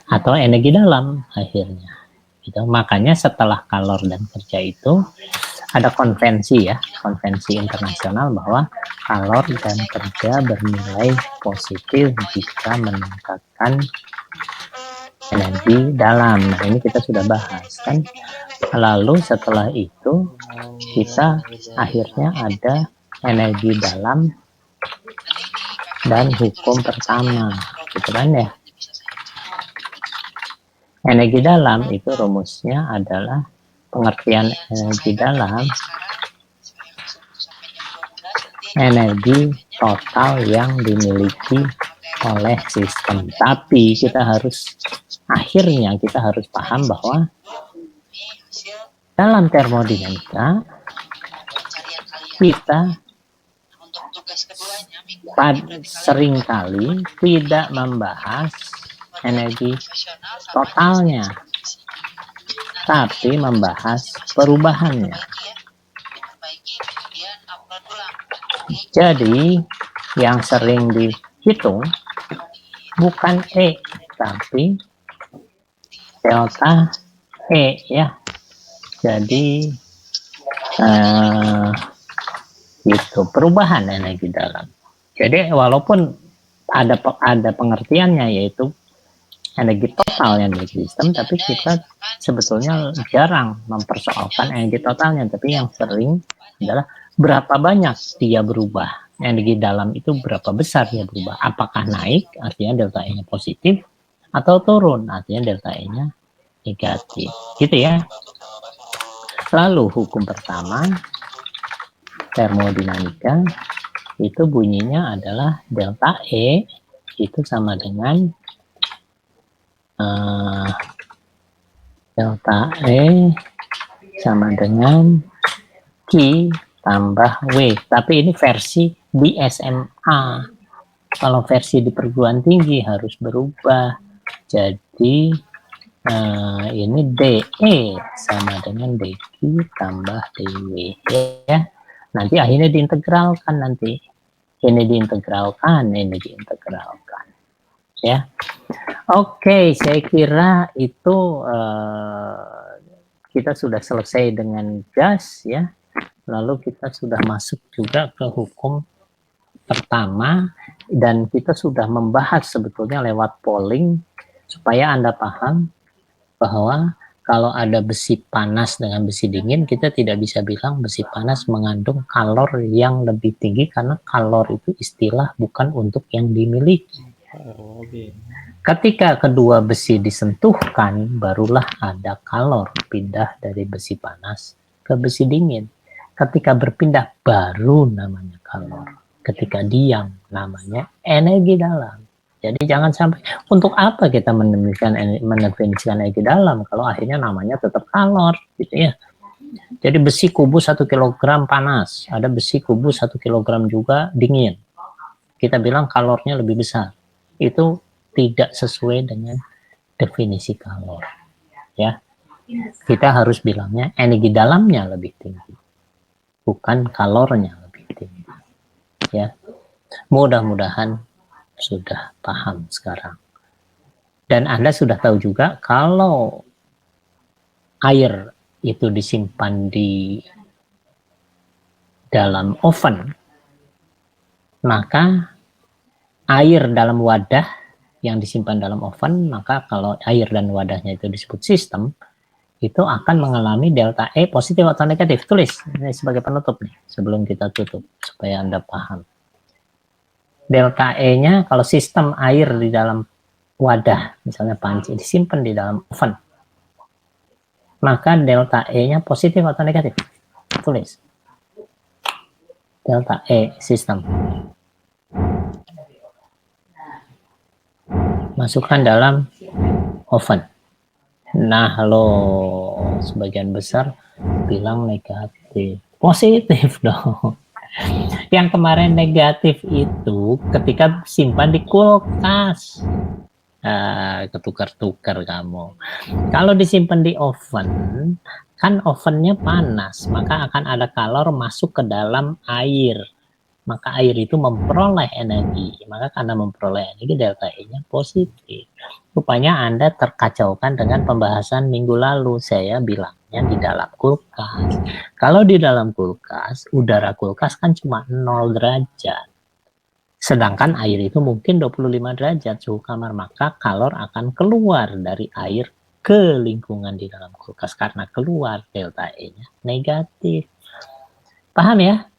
atau energi dalam akhirnya. Gitu. Makanya setelah kalor dan kerja itu ada konvensi ya, konvensi internasional bahwa kalor dan kerja bernilai positif jika meningkatkan energi dalam. Nah, ini kita sudah bahas kan. Lalu setelah itu kita akhirnya ada energi dalam dan hukum pertama, gitu kan ya. Energi dalam itu rumusnya adalah pengertian energi dalam, energi total yang dimiliki oleh sistem. Tapi kita harus paham bahwa dalam termodinamika kita seringkali tidak membahas energi totalnya, tapi membahas perubahannya. Jadi yang sering dihitung bukan E, tapi delta E ya. Jadi itu perubahan energi dalam. Jadi walaupun ada pengertiannya yaitu energi total yang di sistem, tapi kita sebetulnya jarang mempersoalkan energi totalnya, tapi yang sering adalah berapa banyak dia berubah energi dalam itu berapa besar dia berubah. Apakah naik, artinya delta E-nya positif, atau turun, artinya delta E-nya negatif. Gitu ya. Lalu hukum pertama, termodinamika, itu bunyinya adalah delta E itu sama dengan delta E sama dengan Q tambah W. Tapi ini versi di SMA. Kalau versi di perguruan tinggi harus berubah. Jadi ini DE sama dengan DQ tambah DW. Ya. Nanti akhirnya diintegralkan nanti. Ini diintegralkan, ini diintegralkan. Ya. Oke, saya kira itu kita sudah selesai dengan gas ya. Lalu kita sudah masuk juga ke hukum pertama dan kita sudah membahas sebetulnya lewat polling supaya Anda paham bahwa kalau ada besi panas dengan besi dingin, kita tidak bisa bilang besi panas mengandung kalor yang lebih tinggi karena kalor itu istilah bukan untuk yang dimiliki. Ketika kedua besi disentuhkan, barulah ada kalor pindah dari besi panas ke besi dingin. Ketika berpindah, baru namanya kalor. Ketika diam, namanya energi dalam. Jadi jangan sampai, untuk apa kita mendefinisikan energi dalam, kalau akhirnya namanya tetap kalor, gitu ya. Jadi besi kubus 1 kg panas, ada besi kubus 1 kg juga dingin. Kita bilang kalornya lebih besar. Itu tidak sesuai dengan definisi kalor. Ya, kita harus bilangnya energi dalamnya lebih tinggi, bukan kalornya lebih tinggi. Ya, mudah-mudahan sudah paham sekarang. Dan Anda sudah tahu juga kalau air itu disimpan di dalam oven, maka air dalam wadah yang disimpan dalam oven, maka kalau air dan wadahnya itu disebut sistem, itu akan mengalami delta E positif atau negatif. Tulis ini sebagai penutup nih, sebelum kita tutup, supaya Anda paham. Delta E-nya kalau sistem air di dalam wadah, misalnya panci, disimpan di dalam oven, maka delta E-nya positif atau negatif. Tulis. Delta E sistem. Masukkan dalam oven. Nah, lo sebagian besar bilang negatif. Positif dong. Yang kemarin negatif itu ketika simpan di kulkas. Ketukar-tukar kamu. Kalau disimpan di oven, kan ovennya panas, maka akan ada kalor masuk ke dalam air. Maka air itu memperoleh energi. Maka karena memperoleh energi, delta E-nya positif. Rupanya Anda terkacaukan dengan pembahasan minggu lalu. Saya bilangnya di dalam kulkas. Kalau di dalam kulkas, udara kulkas kan cuma 0 derajat. Sedangkan air itu mungkin 25 derajat suhu kamar. Maka kalor akan keluar dari air ke lingkungan di dalam kulkas. Karena keluar, delta E-nya negatif. Paham ya?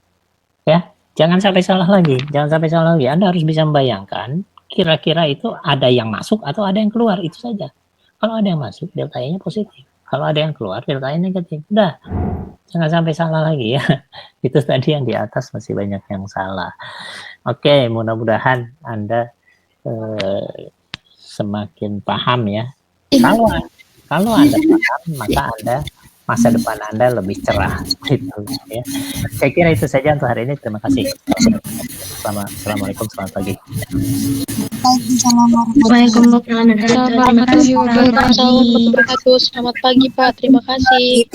Ya. Jangan sampai salah lagi, jangan sampai salah lagi. Anda harus bisa membayangkan kira-kira itu ada yang masuk atau ada yang keluar, itu saja. Kalau ada yang masuk, delta E-nya positif. Kalau ada yang keluar, delta E negatif. Udah, jangan sampai salah lagi ya. Itu tadi yang di atas masih banyak yang salah. Oke, mudah-mudahan Anda semakin paham ya. Kalau Anda paham, maka masa depan Anda lebih cerah. Ya. Saya kira itu saja untuk hari ini. Terima kasih. Assalamualaikum, selamat pagi. Waalaikumsalam warahmatullahi wabarakatuh. Selamat pagi Pak, terima kasih.